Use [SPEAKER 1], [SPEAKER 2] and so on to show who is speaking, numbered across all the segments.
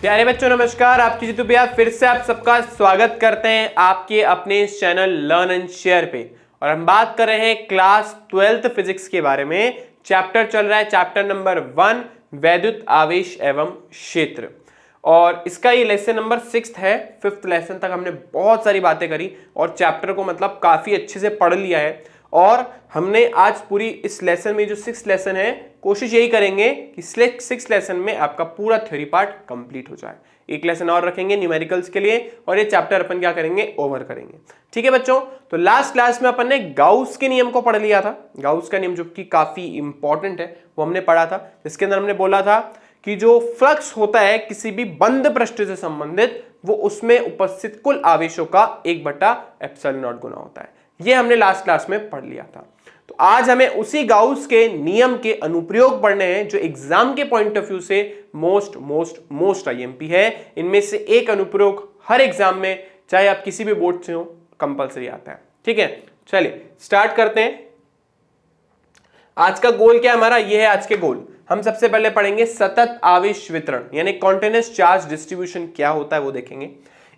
[SPEAKER 1] प्यारे बच्चों नमस्कार, आपकी जीतू भैया फिर से आप सबका स्वागत करते हैं आपके अपने इस चैनल लर्न एंड शेयर पे। और हम बात कर रहे हैं क्लास 12th फिजिक्स के बारे में। चैप्टर चल रहा है चैप्टर नंबर 1 वैद्युत आवेश एवं क्षेत्र, और इसका ये लेसन नंबर 6 है। 5th लेसन तक हमने बहुत सारी बातें करी और चैप्टर को मतलब काफी अच्छे से पढ़ लिया है। और हमने आज पूरी इस लेसन में जो 6th लेसन है, कोशिश यही करेंगे कि 6th लेसन में आपका पूरा थ्योरी पार्ट कंप्लीट हो जाए। एक लेसन और रखेंगे न्यूमेरिकल्स के लिए और ये चैप्टर अपन क्या करेंगे, ओवर करेंगे। ठीक है बच्चों, तो लास्ट क्लास में अपन ने गाउस के नियम को पढ़ लिया था। गाउस का नियम जो कि काफी इंपॉर्टेंट है वो हमने पढ़ा था, जिसके अंदर हमने बोला था कि जो फ्लक्स होता है किसी भी बंद पृष्ठ से संबंधित, वो उसमें उपस्थित कुल आवेशों का 1/ε0 गुना होता है। ये हमने लास्ट क्लास में पढ़ लिया था। तो आज हमें उसी गाउस के नियम के अनुप्रयोग पढ़ने हैं, जो एग्जाम के पॉइंट ऑफ व्यू से मोस्ट आईएमपी है। इनमें से एक अनुप्रयोग हर एग्जाम में, चाहे आप किसी भी बोर्ड से हो, कंपलसरी आता है। ठीक है, चलिए स्टार्ट करते हैं। आज का गोल क्या है हमारा, ये है आज के गोल। हम सबसे पहले पढ़ेंगे सतत आवेश वितरण यानी कॉन्टिन्यूअस चार्ज डिस्ट्रीब्यूशन क्या होता है वो देखेंगे।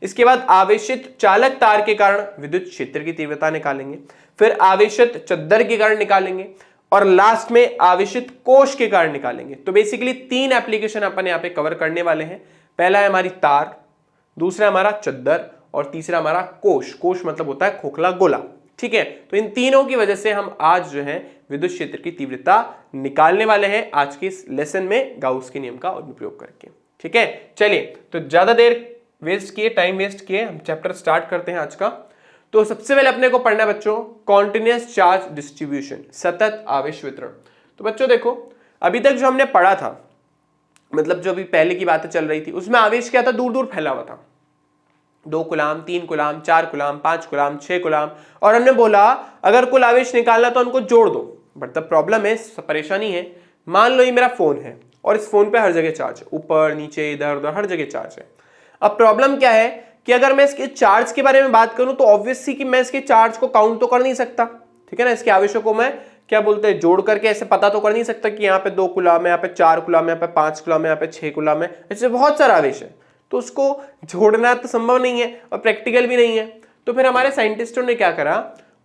[SPEAKER 1] इसके बाद आवेशित चालक तार के कारण विद्युत क्षेत्र की तीव्रता निकालेंगे, फिर आवेशित चद्दर के कारण निकालेंगे, और लास्ट में आवेशित कोश के कारण निकालेंगे। तो बेसिकली 3 एप्लीकेशन अपन यहाँ पे कवर करने वाले हैं। पहला है हमारी तार, दूसरा हमारा चद्दर, और तीसरा हमारा कोश। कोश मतलब होता है खोखला गोला। ठीक है, तो इन तीनों की वजह से हम आज जो है विद्युत क्षेत्र की तीव्रता निकालने वाले हैं आज के इस लेसन में गाउस के नियम का उपयोग करके। ठीक है, चलिए तो ज्यादा देर वेस्ट किए, टाइम वेस्ट किए, हम चैप्टर स्टार्ट करते हैं आज का। तो सबसे पहले अपने को पढ़ना है बच्चों कॉन्टिन्यूअस चार्ज डिस्ट्रीब्यूशन, सतत आवेश वितरण। तो बच्चों देखो, अभी तक जो हमने पढ़ा था, मतलब जो अभी पहले की बातें चल रही थी, उसमें आवेश क्या था, दूर दूर फैला हुआ था। 2 coulomb, 3 coulomb, 4 coulomb, 5 coulomb, 6 coulomb, और हमने बोला अगर कुल आवेश निकालना तो उनको जोड़ दो। बट द प्रॉब्लम है, परेशानी है, मान लो ये मेरा फोन है और इस फोन पे हर जगह चार्ज है, ऊपर नीचे इधर उधर हर जगह चार्ज है। अब प्रॉब्लम क्या है कि अगर मैं इसके चार्ज के बारे में बात करूं तो ऑब्वियसली कि मैं इसके चार्ज को काउंट तो कर नहीं सकता। ठीक है ना, इसके आवेशों को मैं क्या बोलते हैं, जोड़ करके ऐसे पता तो कर नहीं सकता कि यहाँ पे 2 कूलाम है, यहाँ पे 4 कूलाम है, यहाँ पे 5 कूलाम है, यहाँ पे 6 कूलाम है, ऐसे बहुत सारा आवेश है। तो उसको जोड़ना तो संभव नहीं है और प्रैक्टिकल भी नहीं है। तो फिर हमारे साइंटिस्टों ने क्या करा,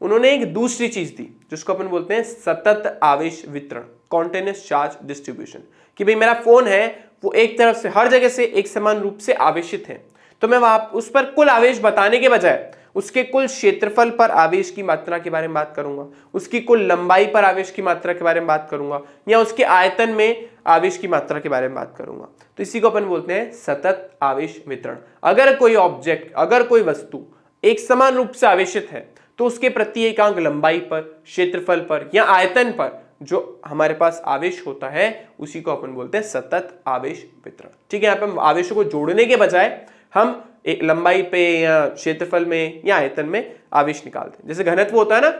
[SPEAKER 1] उन्होंने एक दूसरी चीज दी जिसको अपन बोलते हैं सतत आवेश वितरण, कॉन्टिन्यूअस चार्ज डिस्ट्रीब्यूशन। कि भाई मेरा फोन है वो एक तरफ से हर जगह से एक समान रूप से आवेशित है, तो मैं वहां उस पर कुल आवेश बताने के बजाय उसके कुल क्षेत्रफल पर आवेश की मात्रा के बारे में बात करूंगा, उसकी कुल लंबाई पर आवेश की मात्रा के बारे में बात करूंगा, या उसके आयतन में आवेश की मात्रा के बारे में बात करूंगा। तो इसी को अपन बोलते हैं सतत आवेश वितरण। अगर कोई ऑब्जेक्ट, अगर कोई वस्तु एक समान रूप से आवेशित है तो उसके प्रति एकांक लंबाई पर, क्षेत्रफल पर या आयतन पर जो हमारे पास आवेश होता है उसी को अपन बोलते हैं सतत आवेश वितरण। ठीक है, यहाँ पे हम आवेशों को जोड़ने के बजाय हम एक लंबाई पे या क्षेत्रफल में या आयतन में आवेश निकालते हैं। जैसे घनत्व होता है ना,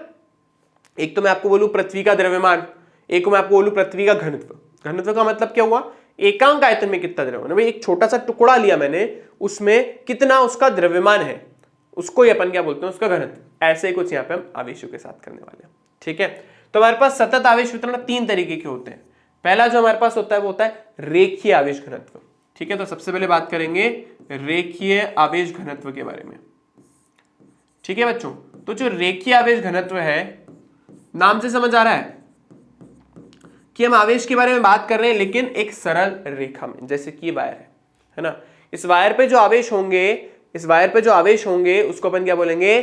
[SPEAKER 1] एक तो मैं आपको बोलूं पृथ्वी का द्रव्यमान, एक को मैं आपको बोलूं पृथ्वी का घनत्व। घनत्व का मतलब क्या हुआ, एकांक आयतन में कितना द्रव्यमान है। भाई एक छोटा सा टुकड़ा लिया मैंने, उसमें कितना उसका द्रव्यमान है, उसको ही अपन क्या बोलते हैं, उसका घनत्व। ऐसे ही कुछ यहाँ पे हम आवेशों के साथ करने वाले हैं। ठीक है, तो हमारे पास सतत आवेश वितरण 3 तरीके के होते हैं। पहला जो हमारे पास होता है वो होता है रेखीय आवेश घनत्व। ठीक है, तो सबसे पहले बात करेंगे रेखीय आवेश घनत्व के बारे में। ठीक है बच्चों, तो जो रेखीय आवेश घनत्व है, नाम से समझ आ रहा है कि हम आवेश के बारे में बात कर रहे हैं लेकिन एक सरल रेखा में, जैसे कि वायर है ना। इस वायर पे जो आवेश होंगे, इस वायर पे जो आवेश होंगे उसको अपन क्या बोलेंगे,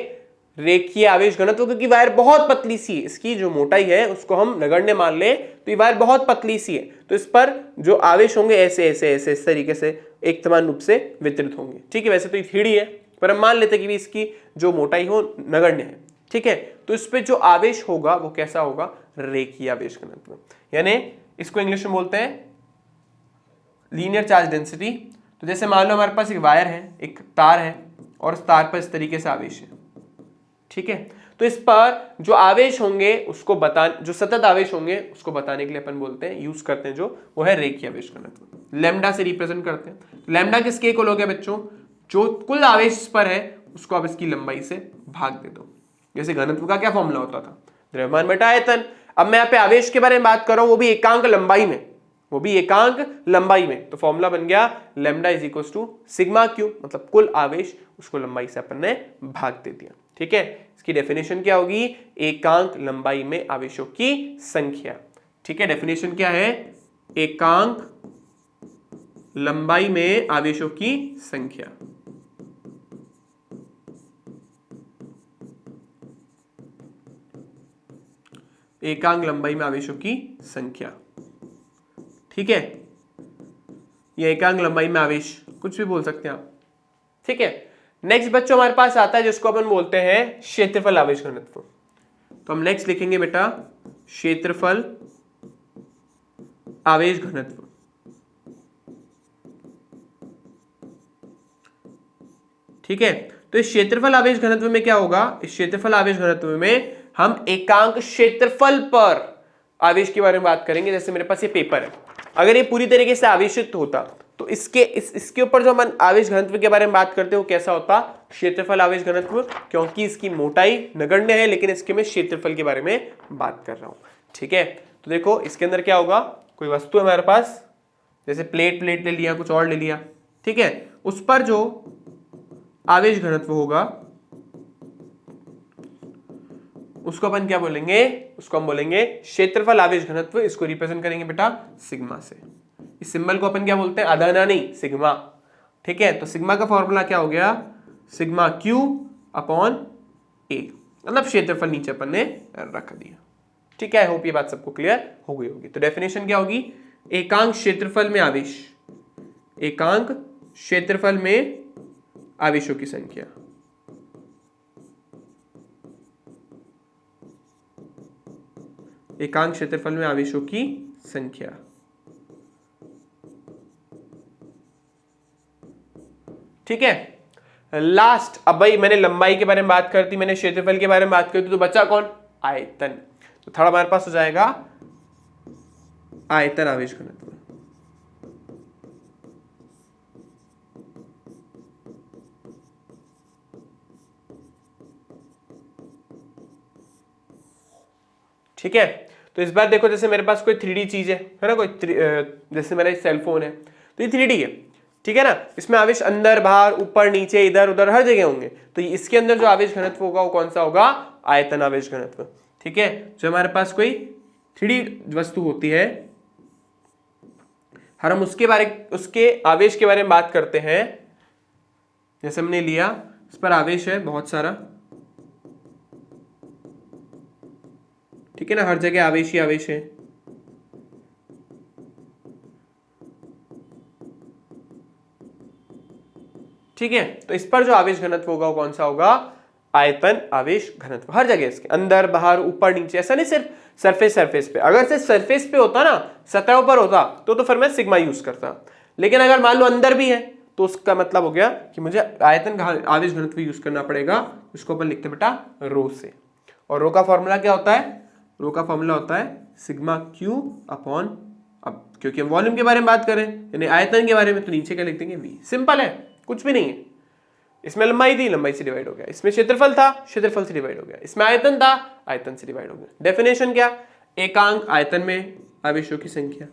[SPEAKER 1] रेखीय आवेश घनत्व। क्योंकि वायर बहुत पतली सी है, इसकी जो मोटाई है उसको हम नगण्य मान ले तो ये वायर बहुत पतली सी है, तो इस पर जो आवेश होंगे ऐसे ऐसे ऐसे इस तरीके से एक समान रूप से वितरित होंगे। ठीक है, वैसे तो ये थ्री है पर हम मान लेते हैं कि इसकी जो मोटाई हो नगण्य है। ठीक है, तो इस पे जो आवेश होगा वो कैसा होगा, रेखीय आवेश घनत्व। यानी इसको इंग्लिश में बोलते हैं लीनियर चार्ज डेंसिटी। तो जैसे मान लो हमारे पास एक वायर है, एक तार है, और उस तार पर इस तरीके से आवेश है। ठीक है, तो इस पर जो आवेश होंगे उसको जो सतत आवेश होंगे उसको बताने के लिए अपन बोलते हैं, यूज करते हैं जो वो है रेखीय आवेश घनत्व। लैम्डा से रिप्रेजेंट करते हैं। लैम्डा किसके इक्वल हो गया बच्चों, जो कुल आवेश इस पर है उसको आप इसकी लंबाई से भाग दे दो। जैसे घनत्व का क्या फॉर्मूला होता था, द्रव्यमान बटा आयतन। अब मैं यहाँ पे आवेश के बारे में बात कर रहा हूं, वो भी एकांक लंबाई में, वो भी एकांक लंबाई में। तो फॉर्मूला बन गया lambda is equal to sigma Q, मतलब कुल आवेश, उसको लंबाई से अपन ने भाग दे दिया। ठीक है, इसकी डेफिनेशन क्या होगी, एकांक लंबाई में आवेशों की संख्या। ठीक है, डेफिनेशन क्या है, एकांक लंबाई में आवेशों की संख्या। एकांक लंबाई में आवेशों की संख्या। ठीक है, ये एकांक लंबाई में आवेश, कुछ भी बोल सकते हैं आप। ठीक है, नेक्स्ट बच्चों हमारे पास आता है जिसको अपन बोलते हैं क्षेत्रफल आवेश घनत्व। तो हम नेक्स्ट लिखेंगे बेटा क्षेत्रफल आवेश घनत्व। ठीक है, तो इस क्षेत्रफल आवेश घनत्व में क्या होगा, इस क्षेत्रफल आवेश घनत्व में हम एकांक क्षेत्रफल पर आवेश के बारे में बात करेंगे। जैसे मेरे पास ये पेपर है, अगर ये पूरी तरीके से आवेशित होता तो इसके ऊपर जो हम आवेश घनत्व के बारे में बात करते हैं वो कैसा होता, क्षेत्रफल आवेश घनत्व, क्योंकि इसकी मोटाई नगण्य है, लेकिन इसके मैं क्षेत्रफल के बारे में बात कर रहा हूं। ठीक है, तो देखो इसके अंदर क्या होगा, कोई वस्तु है हमारे पास, जैसे प्लेट ले लिया, कुछ और ले लिया। ठीक है, उस पर जो आवेश घनत्व होगा उसको अपन क्या बोलेंगे, उसको हम बोलेंगे क्षेत्रफल आवेश घनत्व। इसको रिप्रेजेंट करेंगे बेटा सिग्मा से। इस सिंबल को अपन क्या बोलते हैं, आधा नहीं, सिग्मा। ठीक है, तो सिग्मा का फॉर्मूला क्या हो गया, सिग्मा क्यू अपॉन ए, मतलब क्षेत्रफल नीचे अपन ने रख दिया। ठीक है, होप ये बात सबको क्लियर हो गई होगी। तो डेफिनेशन क्या होगी, एकांक क्षेत्रफल में आवेश, एकांक क्षेत्रफल में आवेशों की संख्या। एकांक क्षेत्रफल में आवेशों की संख्या। ठीक है, लास्ट, अब भाई मैंने लंबाई के बारे में बात करती, मैंने क्षेत्रफल के बारे में बात करती, तो बचा कौन, आयतन। तो थोड़ा हमारे पास हो जाएगा आयतन आवेश घनत्व। ठीक है, तो इस बार देखो जैसे मेरे पास कोई 3D चीज है ना, कोई जैसे मेरा सेल फोन है, तो ये 3D है। ठीक है ना, इसमें आवेश अंदर बाहर ऊपर नीचे इधर उधर हर जगह होंगे, तो इसके अंदर जो आवेश घनत्व होगा वो कौन सा होगा, आयतन आवेश घनत्व। ठीक है, जो हमारे पास कोई 3D वस्तु होती है, हर हम उसके आवेश के बारे में बात करते हैं। जैसे हमने लिया, इस पर आवेश है बहुत सारा, ठीक है ना, हर जगह आवेश ही आवेश है। ठीक है, तो इस पर जो आवेश घनत्व होगा वो कौन सा होगा, आयतन आवेश घनत्व। हर जगह इसके अंदर बाहर ऊपर नीचे, ऐसा नहीं सिर्फ सरफेस पे। अगर सिर्फ सरफेस पे होता ना, सतह पर होता, तो फिर मैं सिग्मा यूज करता। लेकिन अगर मान लो अंदर भी है, तो उसका मतलब हो गया कि मुझे आयतन आवेश घनत्व यूज करना पड़ेगा। इसको अपन लिखते बेटा रो से। और रो का फॉर्मूला क्या होता है, रो का फॉर्मूला होता है सिग्मा क्यू अपॉन, अब क्योंकि हम वॉल्यूम के बारे में बात करें यानी आयतन के बारे में, तो नीचे क्या लिख देंगे, वी। सिंपल है, कुछ भी नहीं है। इसमें लंबाई थी, लंबाई से डिवाइड हो गया। इसमें क्षेत्रफल था, क्षेत्रफल से डिवाइड हो गया। इसमें आयतन था, आयतन से डिवाइड हो गया। डेफिनेशन क्या, एकांक आयतन में आवेशों की संख्या।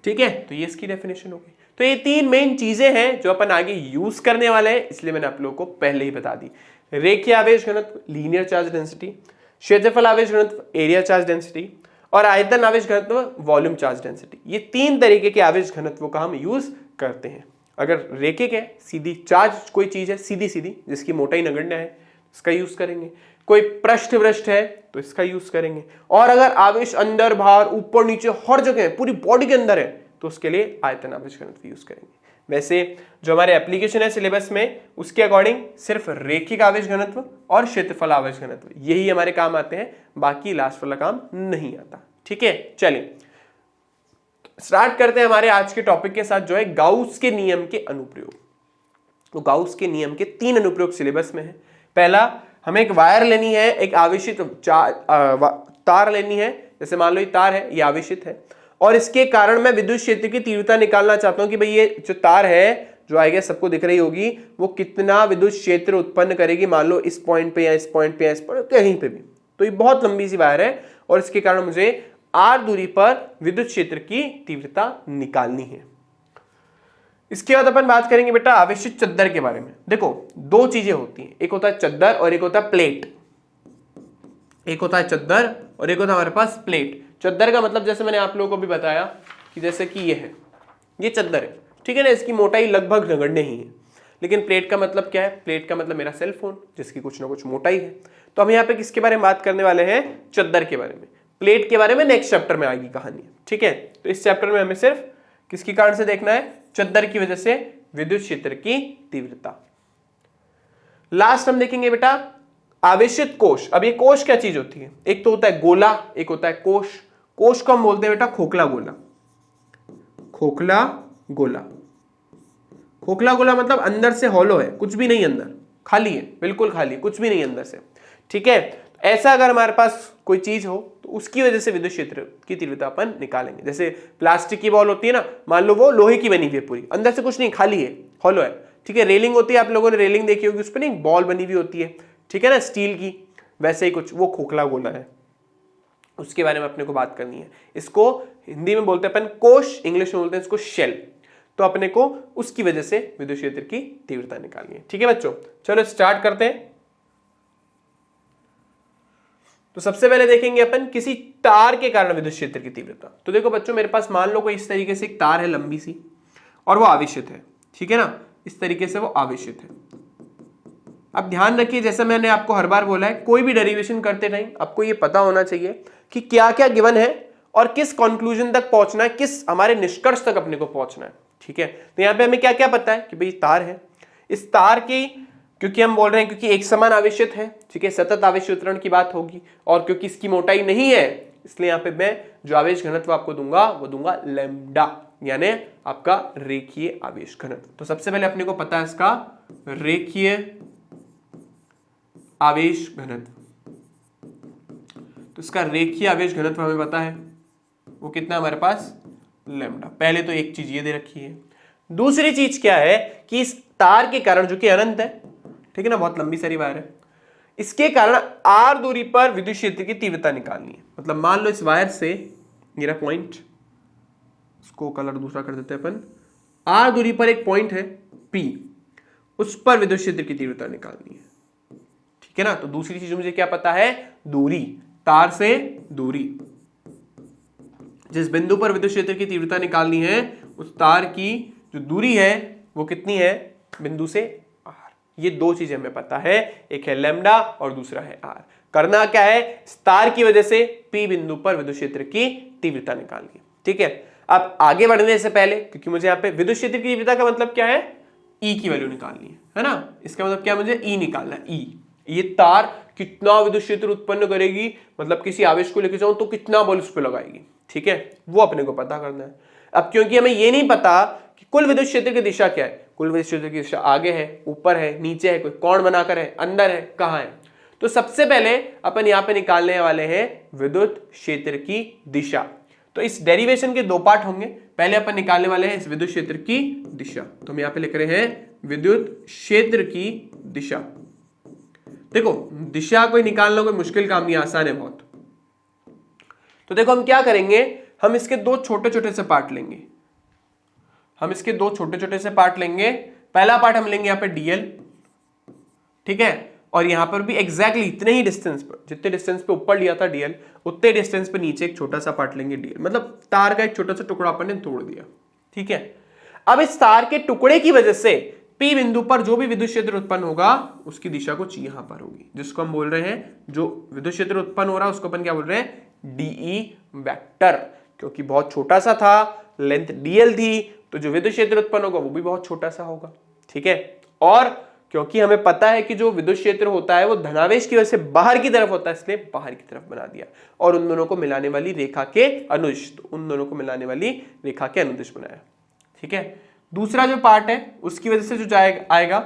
[SPEAKER 1] ठीक है, तो ये इसकी डेफिनेशन हो गई। तो ये तीन मेन चीजें हैं जो अपन आगे यूज करने वाले हैं, इसलिए मैंने आप लोगों को पहले ही बता दी। रेखीय आवेश घनत्व, लीनियर चार्ज डेंसिटी, क्षेत्रफल आवेश घनत्व, एरिया चार्ज डेंसिटी, और आयतन आवेश घनत्व, वॉल्यूम चार्ज डेंसिटी। ये तीन तरीके के आवेश घनत्व का हम यूज करते हैं। अगर रेखिक है, सीधी चार्ज कोई चीज है सीधी जिसकी मोटाई नगण्य है, इसका यूज करेंगे। कोई पृष्ठ वृष्ठ है तो इसका यूज करेंगे। और अगर आवेश अंदर बाहर ऊपर नीचे हर जगह पूरी बॉडी के अंदर है, तो उसके लिए आयतन आवेश घनत्व यूज करेंगे। वैसे जो हमारे एप्लीकेशन है सिलेबस में, उसके अकॉर्डिंग सिर्फ रेखिक आवेश घनत्व और क्षेत्रफल आवेश घनत्व यही हमारे काम आते हैं, बाकी लास्ट वाला काम नहीं आता। ठीक है, चलिए स्टार्ट करते हैं हमारे आज के टॉपिक के साथ, जो है गाउस के नियम के अनुप्रयोग। तो गाउस के नियम के 3 अनुप्रयोग सिलेबस में है। पहला, हमें एक वायर लेनी है, एक आवेशित तार लेनी है। जैसे मान लो ये तार है, ये आवेशित है, और इसके कारण मैं विद्युत क्षेत्र की तीव्रता निकालना चाहता हूं कि भाई ये जो तार है जो आएगा सबको दिख रही होगी, वो कितना विद्युत क्षेत्र उत्पन्न करेगी, मान लो इस पॉइंट पे या इस पॉइंट पे या इस पॉइंट कहीं पे भी। तो ये बहुत लंबी सी वायर है और इसके कारण मुझे r दूरी पर विद्युत क्षेत्र की तीव्रता निकालनी है। इसके बाद अपन बात करेंगे बेटा आवेशित चद्दर के बारे में। देखो दो चीजें होती हैं, एक होता है चद्दर और एक होता है प्लेट। एक होता है चद्दर और एक होता है हमारे पास प्लेट। चद्दर का मतलब जैसे मैंने आप लोगों को भी बताया कि जैसे कि ये है, ये चद्दर है, ठीक है ना, इसकी मोटाई लगभग नगण्य ही है। लेकिन प्लेट का मतलब क्या है? प्लेट का मतलब मेरा सेल फोन, जिसकी कुछ ना कुछ मोटाई है। तो हम यहाँ पे किसके बारे में बात करने वाले हैं? चद्दर के बारे में। प्लेट के बारे में नेक्स्ट चैप्टर में आएगी कहानी, ठीक है। तो इस चैप्टर में हमें सिर्फ किसके कारण से देखना है? चद्दर की वजह से विद्युत क्षेत्र की तीव्रता। लास्ट हम देखेंगे बेटा आवेशित कोश। अब ये कोश क्या चीज होती है? एक तो होता है गोला, एक होता है कोश। कोश को हम बोलते हैं बेटा खोखला गोला। खोखला गोला, खोखला गोला मतलब अंदर से हॉलो है, कुछ भी नहीं अंदर, खाली है, बिल्कुल खाली, कुछ भी नहीं अंदर से, ठीक है। ऐसा अगर हमारे पास कोई चीज हो तो उसकी वजह से विद्युत क्षेत्र की तीव्रता अपन निकालेंगे। जैसे प्लास्टिक की बॉल होती है ना, मान लो वो लोहे की बनी हुई है, पूरी अंदर से कुछ नहीं, खाली है, हॉलो है, ठीक है। रेलिंग होती है, आप लोगों ने रेलिंग देखी होगी, उस पर एक बॉल बनी हुई होती है, ठीक है ना, स्टील की, वैसे ही कुछ, वो खोखला गोला है। उसके बारे में अपने को बात करनी है। इसको हिंदी में बोलते हैं अपन कोश, इंग्लिश में बोलते हैं इसको शेल। तो अपने को उसकी वजह से विद्युत क्षेत्र की तीव्रता निकालनी है, ठीक है बच्चों। चलो स्टार्ट करते हैं। तो सबसे पहले देखेंगे अपन किसी तार के कारण विद्युत क्षेत्र की तीव्रता। तो देखो बच्चों, मेरे पास मान लो कोई इस तरीके से एक तार है लंबी सी और वो आवेशित है, ठीक है ना, इस तरीके से वो आवेशित है। अब ध्यान रखिए, जैसा मैंने आपको हर बार बोला है, कोई भी डेरिवेशन करते टाइम आपको ये पता होना चाहिए कि क्या क्या गिवन है और किस कंक्लूजन तक पहुंचना है, किस हमारे निष्कर्ष तक अपने को पहुंचना है, ठीक है। तो यहाँ पे हमें क्या क्या पता है कि भाई तार है, इस तार की, क्योंकि हम बोल रहे हैं क्योंकि एक समान आवेशित है, ठीक है, सतत आवेश वितरण की बात होगी, और क्योंकि इसकी मोटाई नहीं है, इसलिए यहाँ पे मैं जो आवेश घनत्व आपको दूंगा वो दूंगा लैम्डा, यानी आपका रेखीय आवेश घनत्व। तो सबसे पहले अपने को पता है इसका रेखीय आवेश घनत्व। तो इसका रेखीय आवेश घनत्व हमें पता है, वो कितना हमारे पास? लैम्डा। पहले तो एक चीज ये दे रखी है। दूसरी चीज क्या है कि इस तार के कारण, जो कि अनंत है, ठीक है ना, बहुत लंबी सारी वायर है, इसके कारण r दूरी पर विद्युत क्षेत्र की तीव्रता निकालनी है। मतलब मान लो इस वायर से मेरा पॉइंट, इसको कलर दूसरा कर देते हैं अपन, r दूरी पर एक पॉइंट है P, उस पर विद्युत क्षेत्र की तीव्रता निकालनी है, ठीक है ना। तो दूसरी चीज मुझे क्या पता है? दूरी, तार से दूरी। जिस बिंदु पर विद्युत क्षेत्र की तीव्रता निकालनी है, उस तार की जो दूरी है वो कितनी है बिंदु से? r। ये दो चीजें हमें पता है, एक है लैम्डा और दूसरा है r। करना क्या है? तार की वजह से P बिंदु पर विद्युत क्षेत्र की तीव्रता निकालनी है, ठीक है। अब आगे बढ़ने से पहले, क्योंकि मुझे यहाँ पे विद्युत क्षेत्र की तीव्रता का मतलब क्या है? E की वैल्यू निकालनी है ना। इसका मतलब क्या, मुझे E निकालना है। E, ये तार कितना विद्युत क्षेत्र उत्पन्न करेगी, मतलब किसी आवेश को लेके जाऊं तो कितना बल उस पर लगाएगी, ठीक है, वो अपने को पता करना है। अब क्योंकि हमें ये नहीं पता कि कुल विद्युत क्षेत्र की दिशा क्या है, कुल विद्युत क्षेत्र की दिशा आगे है, ऊपर है, नीचे है, कोई कोण बनाकर है, अंदर है, कहाँ है। तो सबसे पहले अपन यहाँ पे निकालने वाले हैं विद्युत क्षेत्र की दिशा। तो इस डेरिवेशन के दो पार्ट होंगे। पहले अपन निकालने वाले हैं इस विद्युत क्षेत्र की दिशा। तो हम यहाँ पे लिख रहे हैं विद्युत क्षेत्र की दिशा। देखो दिशा कोई निकालना कोई मुश्किल काम नहीं, आसान है बहुत। तो देखो हम क्या करेंगे, हम इसके दो छोटे छोटे से पार्ट लेंगे। हम इसके दो छोटे छोटे से पार्ट लेंगे। पहला पार्ट हम लेंगे यहाँ पे dl, ठीक है, और यहां पर भी एग्जैक्टली इतने ही डिस्टेंस पर, जितने डिस्टेंस पे ऊपर लिया था dl, उतने डिस्टेंस पे नीचे एक छोटा सा पार्ट लेंगे dl, मतलब तार का एक छोटा सा टुकड़ा अपन ने तोड़ दिया, ठीक है। अब इस तार के टुकड़े की वजह से P बिंदु पर जो भी विद्युत क्षेत्र उत्पन्न होगा उसकी दिशा कुछ यहां पर होगी, जिसको हम बोल रहे हैं, जो विद्युत क्षेत्र उत्पन्न हो रहा है उसको अपन क्या बोल रहे हैं? dE vector. क्योंकि बहुत छोटा सा था, लेंथ dl थी, तो जो विद्युत क्षेत्र उत्पन्न होगा वो भी बहुत छोटा सा होगा, ठीक है। और क्योंकि हमें पता है कि जो विद्युत क्षेत्र होता है वो धनावेश की वजह से बाहर की तरफ होता है, इसलिए बाहर की तरफ बना दिया, और उन दोनों को मिलाने वाली रेखा के अनुज, तो उन दोनों को मिलाने वाली रेखा के अनुदिश बनाया, ठीक है। दूसरा जो पार्ट है उसकी वजह से जो आएगा,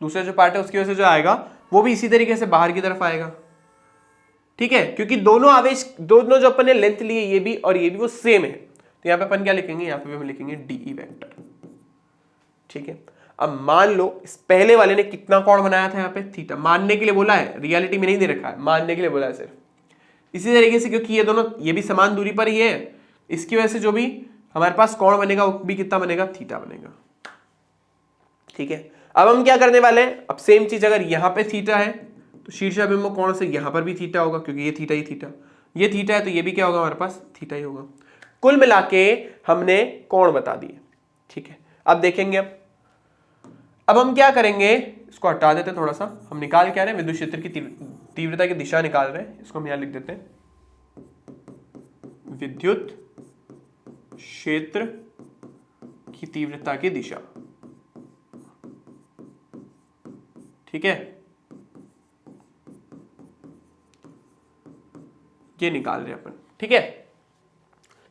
[SPEAKER 1] दूसरा जो पार्ट है उसकी वजह से जो आएगा वो भी इसी तरीके से बाहर की तरफ आएगा, ठीक है, क्योंकि दोनों आवेश, दोनों जो अपन ने लेंथ लिए, ये भी और ये भी, वो सेम है। तो यहाँ पे अपन क्या लिखेंगे? यहाँ पे हम लिखेंगे dE वेक्टर। ठीक है। अब मान लो इस पहले वाले ने कितना कोण बनाया था यहाँ पे, थीटा। मानने के लिए बोला है, रियलिटी में नहीं दे रखा है, मानने के लिए बोला है सिर्फ। इसी तरीके से क्योंकि ये दोनों ये भी समान दूरी पर ही है, इसकी वजह से जो भी हमारे पास कोण बनेगा वो भी कितना बनेगा, थीटा बनेगा। ठीक है। अब हम क्या करने वाले हैं, अब सेम चीज अगर यहां पे थीटा है तो शीर्षाभिमुख कोण से यहां पर भी थीटा होगा, क्योंकि ये थीटा ही थीटा, ये थीटा है तो ये भी क्या होगा हमारे पास, थीटा ही होगा। कुल मिला के हमने कोण बता दिए। ठीक है। अब देखेंगे, अब हम क्या करेंगे, इसको हटा देते हैं थोड़ा सा। हम निकाल क्या रहे हैं, विद्युत क्षेत्र की तीव्रता की दिशा निकाल रहे हैं। इसको हम यहां लिख देते हैं, विद्युत क्षेत्र की तीव्रता की दिशा। ठीक है, ये निकाल रहे हैं अपन। ठीक है,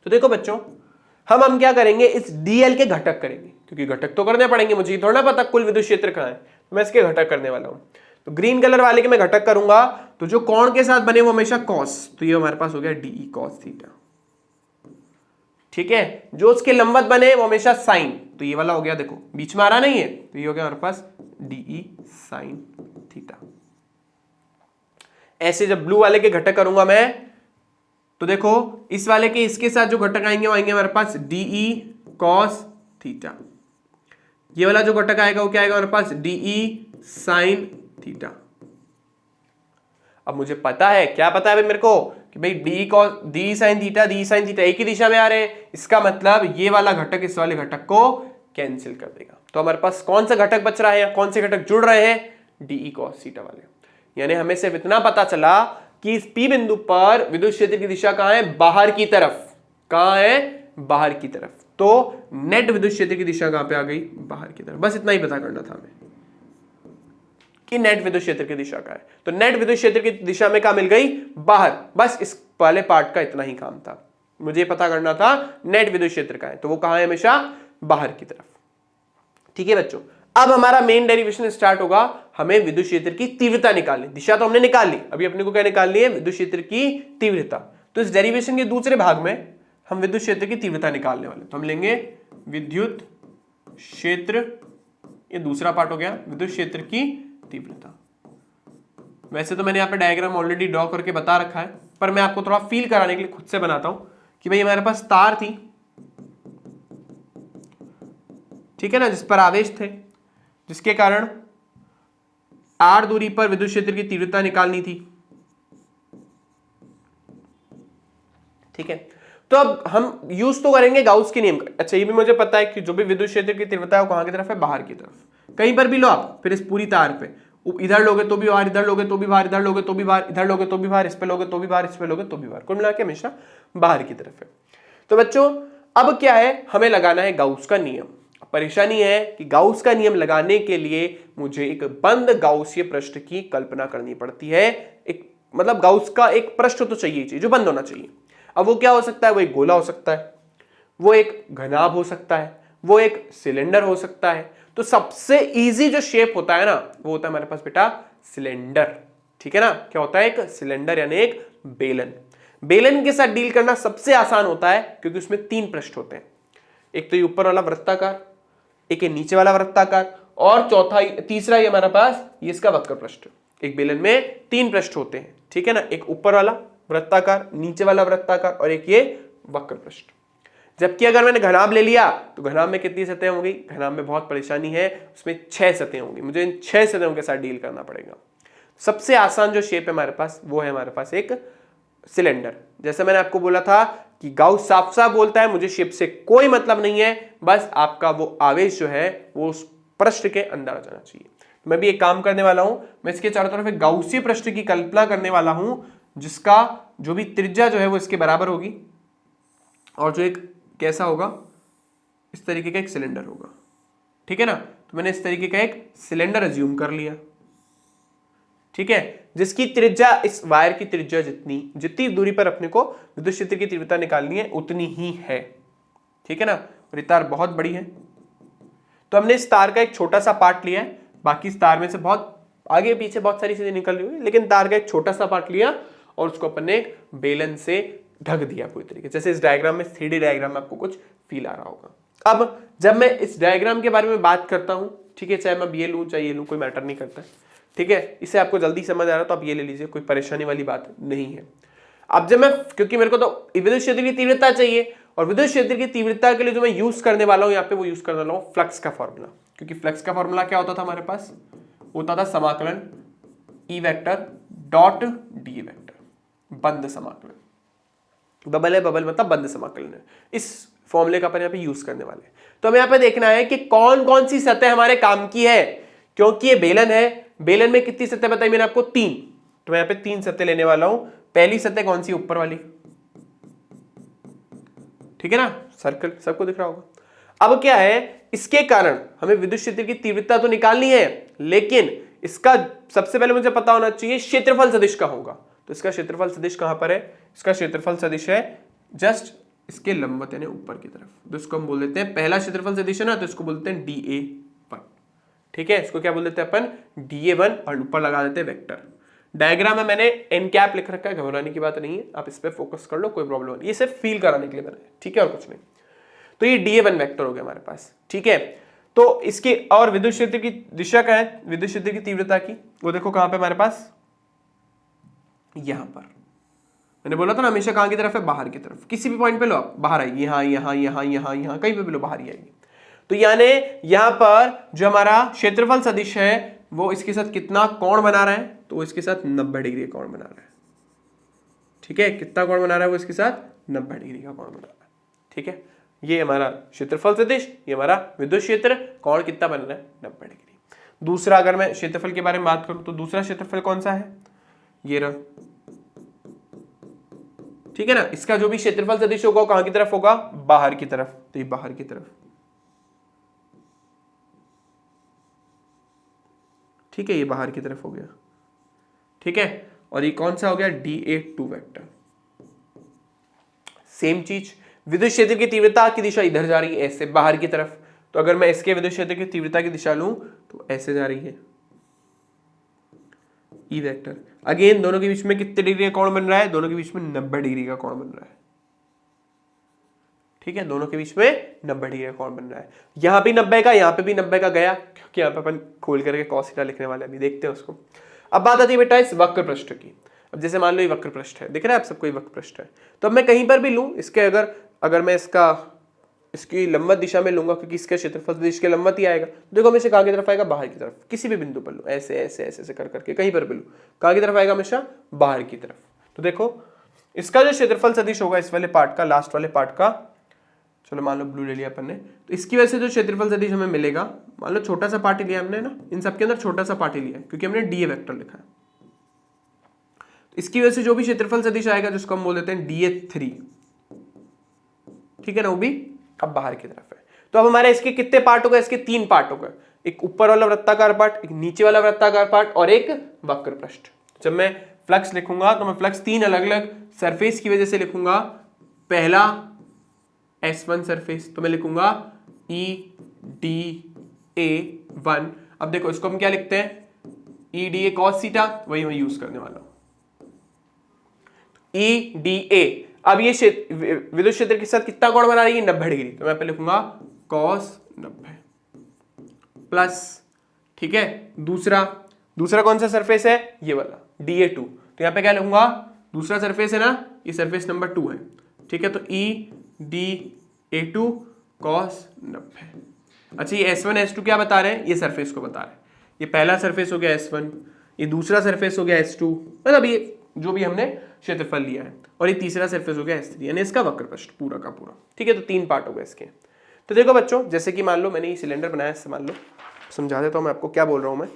[SPEAKER 1] तो देखो बच्चों, हम क्या करेंगे, इस डीएल के घटक करेंगे, क्योंकि घटक तो करने पड़ेंगे, मुझे थोड़ा ना पता कुल विद्युत क्षेत्र कहां है, तो मैं इसके घटक करने वाला हूं। तो ग्रीन कलर वाले के मैं घटक करूंगा, तो जो कोण के साथ बने वो हमेशा कॉस, तो ये हमारे पास हो गया डीई कॉस थीटा। ठीक है, जो उसके लंबवत बने वो हमेशा साइन, तो ये वाला हो गया, देखो बीच में आ रहा नहीं है, तो ये हो गया हमारे पास डीई साइन थीटा। ऐसे जब ब्लू वाले के घटक करूंगा मैं, तो देखो इस वाले के इसके साथ जो घटक आएंगे वो आएंगे हमारे पास डीई कॉस थीटा। ये वाला जो घटक आएगा वो क्या आएगा हमारे पास, डीई साइन थीटा। अब मुझे पता है, क्या पता है भाई मेरे को, कि भाई D cos D sine theta एक ही दिशा में आ रहे हैं, इसका मतलब ये वाला घटक इस वाले घटक को कैंसिल कर देगा। तो हमारे पास कौन सा घटक बच रहा है, या कौन से घटक जुड़ रहे हैं, डीई कॉस थीटा वाले। यानी हमें सिर्फ इतना पता चला कि इस पी बिंदु पर विद्युत क्षेत्र की दिशा कहां है, बाहर की तरफ। कहां है, बाहर की तरफ। तो नेट विद्युत क्षेत्र की दिशा कहां पे आ गई, बाहर की तरफ। बस इतना ही पता करना था हमें कि नेट विद्युत क्षेत्र की दिशा का है। तो नेट विद्युत क्षेत्र की दिशा में क्या मिल गई, बाहर। बस इस वाले पार्ट का इतना ही काम था, मुझे पता करना था नेट विद्युत क्षेत्र का है, तो वो कहां है, हमेशा बाहर की तरफ। ठीक है बच्चों, अब हमारा मेन डेरिवेशन स्टार्ट होगा। हमें विद्युत क्षेत्र की तीव्रता निकालनी, दिशा तो हमने निकाल ली, अभी अपने को क्या निकालनी है, विद्युत क्षेत्र की तीव्रता। तो इस डेरिवेशन के दूसरे भाग में हम विद्युत क्षेत्र की तीव्रता निकालने वाले, तो हम लेंगे विद्युत क्षेत्र, ये दूसरा पार्ट हो गया, विद्युत क्षेत्र की तीव्रता। वैसे तो मैंने यहाँ पे डायग्राम ऑलरेडी ड्रॉ करके बता रखा है, पर मैं आपको थोड़ा फील कराने के लिए खुद से बनाता हूं कि भाई हमारे पास तार थी, ठीक है ना, जिस पर आवेश थे, जिसके कारण r दूरी पर विद्युत क्षेत्र की तीव्रता निकालनी थी। ठीक है, तो अब हम यूज तो करेंगे गाउस के नियम का। अच्छा, ये भी मुझे पता है कि जो भी विद्युत क्षेत्र की तीव्रता है वो कहां की तरफ है, बाहर की तरफ। कहीं पर भी लो आप, फिर इस पूरी तार पे इधर लोगे तो भी बाहर, इधर लोगे तो भी बाहर, इधर लोगे तो भी बाहर, इधर लोगे तो भी बाहर, इस पे लोगे तो भी बाहर, इस पे लोगे तो भी बाहर, कुल मिला के हमेशा बाहर की तरफ है। तो बच्चों अब क्या है, हमें लगाना है गाउस का नियम। परेशानी है कि गाउस का नियम लगाने के लिए मुझे एक बंद गाउसीय पृष्ठ की कल्पना करनी पड़ती है। एक मतलब गाउस का एक पृष्ठ तो चाहिए जो बंद होना चाहिए। अब वो क्या हो सकता है, वो एक गोला हो सकता है, वो एक घनाभ हो सकता है, वो एक सिलेंडर हो सकता है। तो सबसे इजी जो शेप होता है ना, वो होता है हमारे पास बेटा सिलेंडर। ठीक है ना, क्या होता है, एक सिलेंडर यानी एक बेलन। बेलन के साथ डील करना सबसे आसान होता है, क्योंकि उसमें 3 पृष्ठ होते हैं। एक तो ये ऊपर वाला वृत्ताकार, एक है नीचे वाला वृत्ताकार, और चौथा तीसरा ये हमारे पास ये इसका वक्र पृष्ठ। एक बेलन में 3 पृष्ठ होते हैं, ठीक है ना, एक ऊपर वाला वृत्ताकार, नीचे वाला वृत्ताकार, और एक ये वक्र पृष्ठ। जबकि अगर मैंने घनाभ ले लिया तो घनाभ में कितनी सतहें होंगी, घनाभ में बहुत परेशानी है, उसमें 6 सतहें होंगी, मुझे इन 6 सतहों के साथ डील करना पड़ेगा। सबसे आसान जो शेप है हमारे पास, वो है हमारे पास एक सिलेंडर। जैसे मैंने आपको बोला था कि गाउस साफ साफ बोलता है मुझे शेप से कोई मतलब नहीं है, बस आपका वो आवेश जो है वो उस पृष्ठ के अंदर आ जाना चाहिए। तो मैं भी एक काम करने वाला हूं, मैं इसके चारों तरफ एक गाउसीय पृष्ठ की कल्पना करने वाला हूं, जिसका जो भी त्रिज्या जो है वो इसके बराबर होगी, और जो एक कैसा होगा, इस तरीके का एक सिलेंडर होगा। ठीक है ना, तो मैंने इस तरीके का एक सिलेंडर अज्यूम कर लिया। ठीक है, जिसकी त्रिज्या इस वायर की त्रिज्या जितनी दूरी पर अपने को विद्युत क्षेत्र की तीव्रता निकालनी है उतनी ही है। ठीक है ना, और ये तार बहुत बड़ी है, तो हमने इस तार का एक छोटा सा पार्ट लिया है, बाकी इस तार में से बहुत आगे पीछे बहुत सारी चीजें निकल रही हुई, लेकिन तार का एक छोटा सा पार्ट लिया और उसको अपन ने बेलन से ढक दिया पूरी तरीके। जैसे इस डायग्राम में 3D डायग्राम में आपको कुछ फील आ रहा होगा। अब जब मैं इस डायग्राम के बारे में बात करता हूं, ठीक है, चाहे मैं ये लूं चाहे ये लूं, कोई मैटर नहीं करता है, ठीक है, इसे आपको जल्दी समझ आ रहा है तो आप ये ले लीजिए, कोई परेशानी वाली बात नहीं है। अब जब मैं, क्योंकि मेरे को तो विद्युत क्षेत्र की तीव्रता चाहिए, और विद्युत क्षेत्र की तीव्रता के लिए जो मैं यूज करने वाला हूं यहाँ पे, वो यूज करने वाला हूं फ्लक्स का फॉर्मूला। क्योंकि फ्लक्स का फॉर्मूला क्या होता था हमारे पास, होता था समाकलन E vector dot D vector, बंद समाकलन। बबल है, बबल मतलब बंद समाकलन है। इस फॉर्मूले का अपन यहाँ पे यूज करने वाले हैं। तो हमें यहाँ पे देखना है कि कौन कौन सी सतह हमारे काम की है, क्योंकि ये बेलन है, बेलन में कितनी सतह बताई मैंने आपको, 3। तो मैं यहाँ पे 3 सतह लेने वाला हूं। पहली सतह कौन सी, ऊपर वाली, ठीक है ना, सर्कल सबको दिख रहा होगा। अब क्या है, इसके कारण हमें विद्युत क्षेत्र की तीव्रता तो निकालनी है, लेकिन इसका सबसे पहले मुझे पता होना चाहिए क्षेत्रफल सदिश का होगा। तो इसका क्षेत्रफल सदिश कहां पर है, इसका क्षेत्रफल सदिश है जस्ट इसके लंबवत यानी ऊपर की तरफ। तो इसको हम बोल देते हैं पहला क्षेत्रफल सदिश है ना, तो इसको बोलते हैं DA1, ठीक है, इसको क्या बोल देते हैं अपन, DA1, और ऊपर लगा देते हैं वेक्टर। डायग्राम में मैंने एन कैप लिख रखा है, घबराने की बात नहीं है, आप इस पे फोकस कर लो, कोई प्रॉब्लम नहीं, ये सिर्फ फील कराने के लिए मैंने, ठीक है, और कुछ नहीं। तो ये DA1 वेक्टर हो गया हमारे पास, ठीक है। तो इसके और विद्युत क्षेत्र की दिशा क्या है, विद्युत क्षेत्र की तीव्रता की, वो देखो कहां पे हमारे पास, यहां पर। मैंने बोला था ना हमेशा कहां की तरफ है, बाहर की तरफ। किसी भी पॉइंट पे लो आप, बाहर आएगी, यहां यहां यहां यहां यहां, कहीं पे भी लो बाहर ही आएगी। तो यानी यहां पर जो हमारा क्षेत्रफल सदिश है वो इसके साथ कितना कोण बना रहा है, तो वो इसके साथ 90 डिग्री का कोण बना रहा है, ठीक है। कितना कोण बना रहा है वो इसके साथ, 90 डिग्री का कोण बना रहा है, ठीक है। ये हमारा क्षेत्रफल सदिश, ये हमारा विद्युत क्षेत्र, कोण कितना बन रहा है, 90 डिग्री। दूसरा, अगर मैं क्षेत्रफल के बारे में बात करूं तो दूसरा क्षेत्रफल कौन सा है, ये रहा, ठीक है ना। इसका जो भी क्षेत्रफल सदिश होगा वो कहां की तरफ होगा, बाहर की तरफ। तो ये बाहर की तरफ, ठीक है, ये बाहर की तरफ हो गया, ठीक है। और ये कौन सा हो गया, DA2 वेक्टर। सेम चीज, विद्युत क्षेत्र की तीव्रता की दिशा इधर जा रही है, ऐसे बाहर की तरफ। तो अगर मैं इसके विद्युत क्षेत्र की तीव्रता की दिशा लूं तो ऐसे जा रही है, ई वेक्टर। अगेन दोनों के बीच में कितने डिग्री का कोण बन रहा है, दोनों के बीच में 90 डिग्री का कोण बन रहा है, ठीक है, दोनों के बीच में 90 डिग्री का कोण बन रहा है। यहां भी 90 का, यहां पे भी 90 का गया, क्योंकि यहां पे अपन खोल करके cos थीटा लिखने वाले, अभी देखते हैं उसको। अब बात आती है बेटा इस वक्र पृष्ठ की। अब जैसे मान लो ये वक्र पृष्ठ है, दिख रहा है आप सबको, ये वक्र पृष्ठ है। तो अब मैं कहीं पर भी लूं इसके, अगर मैं इसकी लंबवत दिशा में लूंगा, क्योंकि इसका क्षेत्रफल सदिश के लंबवत ही आएगा। देखो हमेशा कहां की तरफ आएगा, बाहर की तरफ। किसी भी बिंदु पर लो, ऐसे ऐसे ऐसे ऐसे कर करके कहीं पर भी लो, कहां की तरफ आएगा, हमेशा बाहर की तरफ। तो देखो इसका जो क्षेत्रफल सदिश होगा इस वाले पार्ट का, लास्ट वाले पार्ट का, चलो मान लो ब्लू ले लिया अपन ने, तो इसकी वजह से जो क्षेत्रफल सदिश हमें मिलेगा, मान लो छोटा सा पार्ट लिया हमने ना, इन सबके अंदर छोटा सा पार्ट लिया है, क्योंकि हमने DA वेक्टर लिखा है। तो इसकी वजह से जो भी क्षेत्रफल सदिश आएगा, जिसको हम बोल देते हैं DA3, ठीक है ना, वो भी अब बाहर की तरफ है। तो अब हमारे इसके कितने पार्ट हो गए, इसके 3 पार्ट हो गए, एक ऊपर वाला वृत्ताकार पार्ट, एक नीचे वाला वृत्ताकार पार्ट, और एक वक्र पृष्ठ। जब मैं फ्लक्स लिखूंगा तो मैं फ्लक्स 3 अलग अलग सरफेस की वजह से लिखूंगा। पहला S1 सरफेस, तो मैं लिखूंगा EDA1। अब देखो इसको हम क्या लिखते हैं, EDA cos थीटा, वही मैं यूज करने वाला हूं, EDA। अब ये विद्युत क्षेत्र के साथ कितना कोण बना रही है, 90 डिग्री। तो मैं पे लिखूंगा cos 90 प्लस, ठीक है। दूसरा कौन सा सरफेस है, ये वाला DA2। तो यहाँ पे क्या लिखूंगा, दूसरा सरफेस है ना, ये सरफेस नंबर 2 है, ठीक है। तो EDA2 cos 90। अच्छा ये S1 S2 क्या बता रहे हैं, ये सरफेस को बता रहे हैं। ये पहला सरफेस हो गया S1, ये दूसरा सरफेस हो गया S2, मतलब ये जो भी हमने क्षेत्रफल लिया है, और ये तीसरा सरफेस हो गया S3, यानी इसका वक्र पृष्ठ पूरा का पूरा, ठीक है। तो 3 पार्ट हो गए इसके। तो देखो बच्चों, जैसे कि मान लो मैंने ये सिलेंडर बनाया, इससे मान लो समझा देता हूं मैं आपको क्या बोल रहा हूं मैं।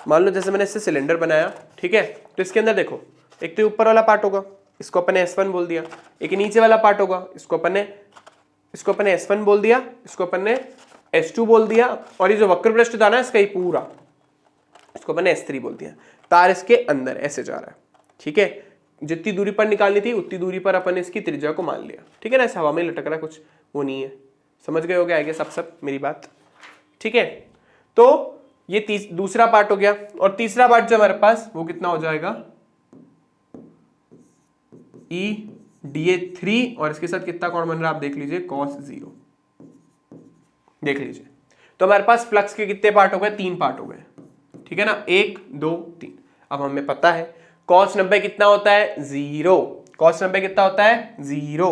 [SPEAKER 1] मान लो जैसे मैंने इससे सिलेंडर बनाया, ठीक है। तो इसके अंदर देखो, एक तो ऊपर वाला पार्ट होगा, इसको अपन ने S1 बोल दिया। एक नीचे वाला पार्ट होगा, इसको अपन ने S1 बोल दिया, इसको अपन ने S2 बोल दिया, और ये जो वक्र पृष्ठ था ना इसका, ये पूरा, इसको अपन ने S3 बोल दिया। तार इसके अंदर ऐसे जा रहा है, ठीक है। जितनी दूरी पर निकालनी थी उतनी दूरी पर अपन ने इसकी त्रिज्या को मान लिया, ठीक है ना। ऐसे हवा में लटक रहा है कुछ, वो नहीं है, समझ गए होगे आगे सब मेरी बात, ठीक है। तो ये दूसरा पार्ट हो गया, और तीसरा पार्ट जो हमारे पास, वो कितना हो जाएगा, EDA3, और इसके साथ कितना कोण बन रहा है आप देख लीजिए, cos 0। देख लीजिए। तो हमारे पास फ्लक्स के कितने पार्ट हो गए, 3 पार्ट हो गए, ठीक है ना, 1 2 3। अब हमें पता है cos 90 कितना होता है, 0। cos 90 कितना होता है, 0,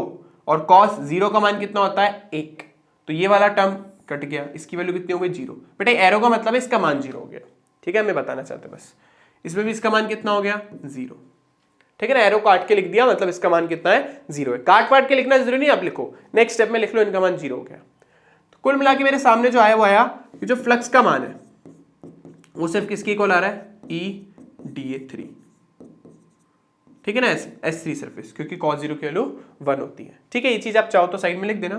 [SPEAKER 1] और cos 0 का मान कितना होता है, 1। तो ये वाला टर्म कट गया, इसकी वैल्यू कितनी हो गई, 0। बेटा एरो का मतलब है इसका मान 0 हो गया, ठीक है, हमें बताना चाहते हैं बस। इसमें भी इसका मान कितना हो गया, 0, ठीक है ना। एरो काट के लिख दिया, मतलब इसका मान कितना है, 0 है। काट पाट के लिखना जरूरी नहीं, आप लिखो, नेक्स्ट स्टेप में लिख लो इनका मान 0 हो गया। तो कुल मिला के मेरे सामने जो आया वो आया कि जो फ्लक्स का मान है वो सिर्फ किसके इक्वल आ रहा है, EdA3, ठीक है ना, S3 सरफेस, क्योंकि cos 0 की वैल्यू 1 होती है, ठीक है। ये चीज आप चाहो तो साइड में लिख देना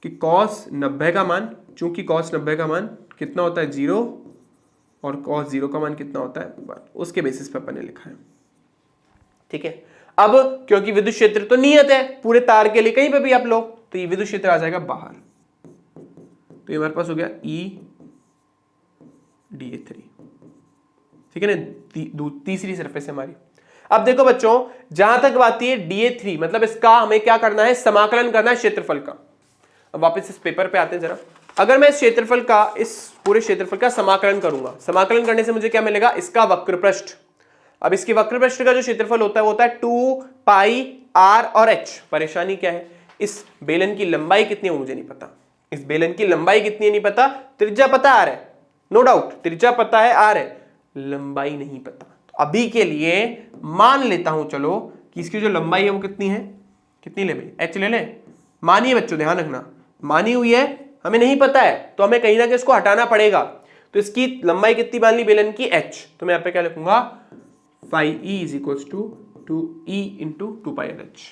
[SPEAKER 1] कि cos 90 का मान, चूंकि cos 90 का मान कितना होता है, 0, और cos 0 का मान कितना होता है, 1, उसके बेसिस पे अपन ने लिखा है, ठीक है। अब क्योंकि विद्युत क्षेत्र तो नियत है पूरे तार के लिए, कहीं पे भी आप लो, तो ये विद्युत क्षेत्र आ जाएगा बाहर, तो ये हमारे पास हो गया EdA3, ठीक है ना, तीसरी सरफेस है हमारी। अब देखो बच्चों, जहां तक बात है DA3, मतलब इसका हमें क्या करना है, समाकलन करना है क्षेत्रफल का। अब वापस इस पेपर पे आते हैं जरा। अगर मैं इस क्षेत्रफल का, इस पूरे क्षेत्रफल का समाकलन करूंगा, समाकलन करने से मुझे क्या मिलेगा, इसका वक्रपृष्ठ। अब इसकी वक्रपृष्ठ का जो क्षेत्रफल होता है वो होता है 2 पाई r और h। परेशानी क्या है, इस बेलन की लंबाई कितनी है मुझे नहीं पता, इस बेलन की लंबाई कितनी है नहीं पता, त्रिज्या पता r है, नो डाउट त्रिज्या पता है, r है, लंबाई नहीं पता। तो अभी के लिए मान लेता हूं चलो कि इसकी जो लंबाई है वो कितनी है, कितनी ले भाई, h ले ले। मानिए बच्चों, ध्यान रखना, मानी हुई है, हमें नहीं पता है, तो हमें कहीं ना कहीं इसको हटाना पड़ेगा। तो इसकी लंबाई कितनी मान ली बेलन की, h, तो मैं यहां पे क्या लिखूंगा, phi e is equals to 2e into 2 pi rh,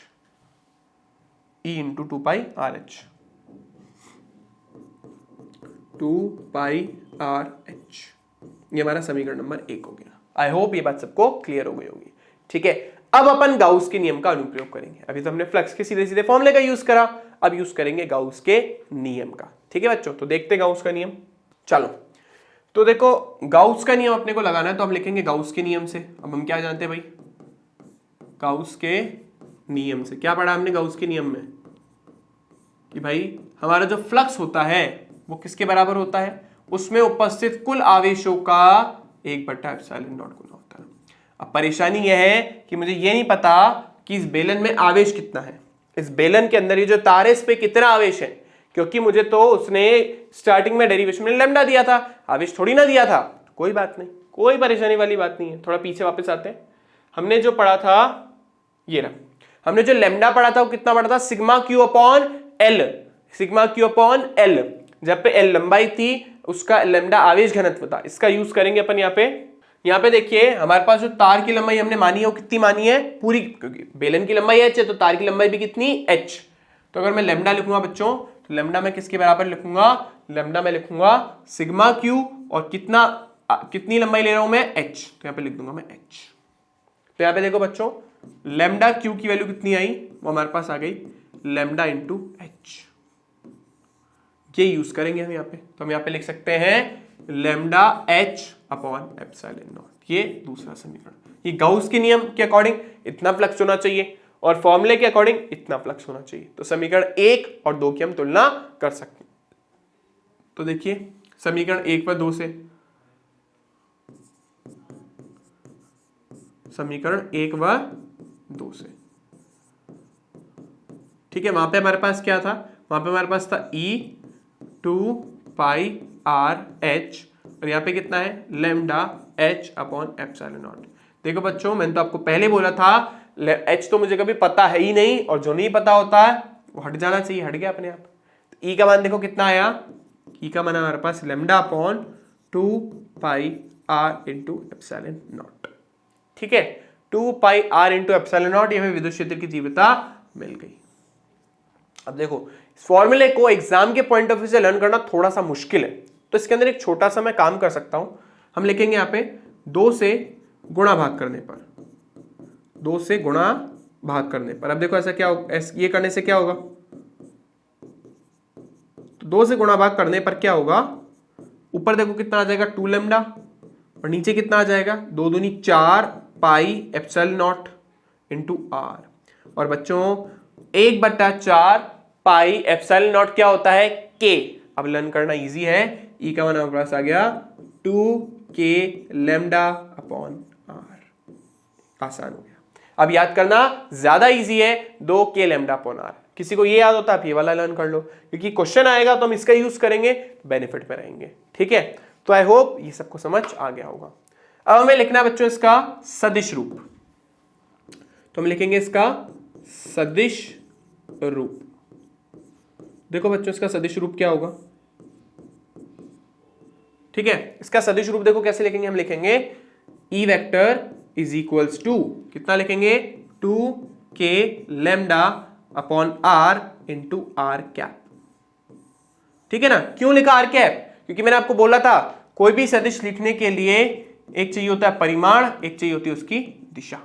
[SPEAKER 1] e into 2 pi rh, 2 pi rh, ये हमारा समीकरण नंबर 1 हो गया। आई होप ये बात सबको क्लियर हो गई होगी, ठीक है। अब अपन गाउस के नियम का अनुप्रयोग करेंगे। अभी तो हमने फ्लक्स के सीधे सीधे फॉर्मूले का यूज करा, अब यूज करेंगे गाउस के नियम का, ठीक है बच्चों। तो देखते हैं गाउस का नियम। चलो, तो देखो गाउस का नियम अपने को लगाना है, तो हम लिखेंगे गाउस के नियम से। अब हम क्या जानते हैं भाई, गाउस के नियम से क्या पढ़ा हमने गाउस के नियम में, कि भाई हमारा जो फ्लक्स होता है वो किसके बराबर होता है, उसमें उपस्थित कुल आवेशों का 1/ε0 गुना होता है। अब परेशानी यह है कि मुझे ये नहीं पता कि इस बेलन में आवेश कितना है, इस बेलन के अंदर ये जो तार है इस पे कितना आवेश है, क्योंकि मुझे तो उसने स्टार्टिंग में डेरिवेशन में लैम्डा दिया था, आवेश थोड़ी ना दिया था। कोई बात नहीं, कोई परेशानी वाली बात नहीं है। थोड़ा पीछे वापस आते हैं, हमने जो पढ़ा था ये रहा, हमने जो लैम्डा पढ़ा था वो कितना पढ़ा था, sigma Q upon L, sigma Q upon L. जब पे एल लंबाई थी उसका लैम्डा आवेश घनत्व था। इसका यूज करेंगे अपन यहाँ पे देखिए हमारे पास जो तार की लंबाई हमने मानी है वो कितनी मानी है पूरी, क्योंकि बेलन की लंबाई h है तो तार की लंबाई भी कितनी h। तो अगर मैं लैम्डा लिखूंगा बच्चों, तो लैम्डा मैं किसके बराबर लिखूंगा, लैम्डा मैं लिखूंगा सिग्मा क्यू, और कितनी लंबाई ले रहा हूं मैं, h, तो यहाँ पे लिख दूंगा मैं h। तो यहाँ पे देखो बच्चों, लैम्डा क्यू की वैल्यू कितनी आई, वो हमारे पास आ गई लैम्डा इंटू h। ये यूज करेंगे हम यहाँ पे, तो हम यहाँ पे लिख सकते हैं lambda h upon epsilon naught. ये दूसरा समीकरण, ये गाउस के नियम के अकॉर्डिंग इतना फ्लक्स होना चाहिए और फॉर्मूले के अकॉर्डिंग इतना फ्लक्स होना चाहिए। तो समीकरण 1 और 2 की हम तुलना कर सकते हैं। तो देखिए समीकरण 1 व 2 से, समीकरण 1 व 2 से, ठीक है। वहां पे हमारे पास क्या था, वहां पे हमारे पास था e 2 पाई r h, और यहाँ पे कितना है lambda h upon epsilon not. देखो बच्चों, मैंने तो आपको पहले बोला था h तो मुझे कभी पता है ही नहीं, और जो नहीं पता होता है वो हट जाना चाहिए, हट गया अपने आप। तो e का मान देखो कितना आया, e का मान हमारे पास lambda upon 2 pi r into epsilon naught, ठीक है। 2 pi r into epsilon naught, ये हमें विद्युत क्षेत्र की तीव्रता मिल गई। अब देखो इस फॉर्मूले को एग्जाम के पॉइंट ऑफ व्यू से लर्न करना थोड़ा सा मुश्किल है, तो इसके अंदर एक छोटा सा मैं काम कर सकता हूं। हम लिखेंगे यहाँ पे 2 से गुणा भाग करने पर, 2 से गुणा भाग करने पर। अब देखो ऐसा क्या होगा, ये करने से क्या होगा, तो 2 से गुणा भाग करने पर क्या होगा, ऊपर देखो कितना आ जाएगा 2 लैम्डा, और नीचे कितना आ जाएगा 2 दूनी 4 pi epsilon naught into R. और बच्चों 1/4 पाई एप्सिलॉन नॉट क्या होता है, k। अब लर्न करना इजी है। ई का मान हमारे पास आ गया 2k लैम्डा अपॉन आर, आसान हो गया। अब याद करना ज्यादा इजी है 2k लैम्डा अपॉन आर। किसी को ये याद होता है आप ये वाला लर्न कर लो, क्योंकि क्वेश्चन आएगा तो हम इसका यूज करेंगे, बेनिफिट में रहेंगे। ठीक है, तो आई होप ये सबको समझ आ गया होगा। अब हमें लिखना है बच्चों इसका सदिश रूप, तो हम लिखेंगे इसका सदिश रूप। देखो बच्चों इसका सदिश रूप क्या होगा, ठीक है, इसका सदिश रूप देखो कैसे लिखेंगे, हम लिखेंगे E vector is equals to कितना लिखेंगे 2k lambda upon R into R cap. ठीक है ना, क्यों लिखा आर कैप, क्योंकि मैंने आपको बोला था कोई भी सदिश लिखने के लिए एक चाहिए होता है परिमाण, एक चाहिए होती है उसकी दिशा।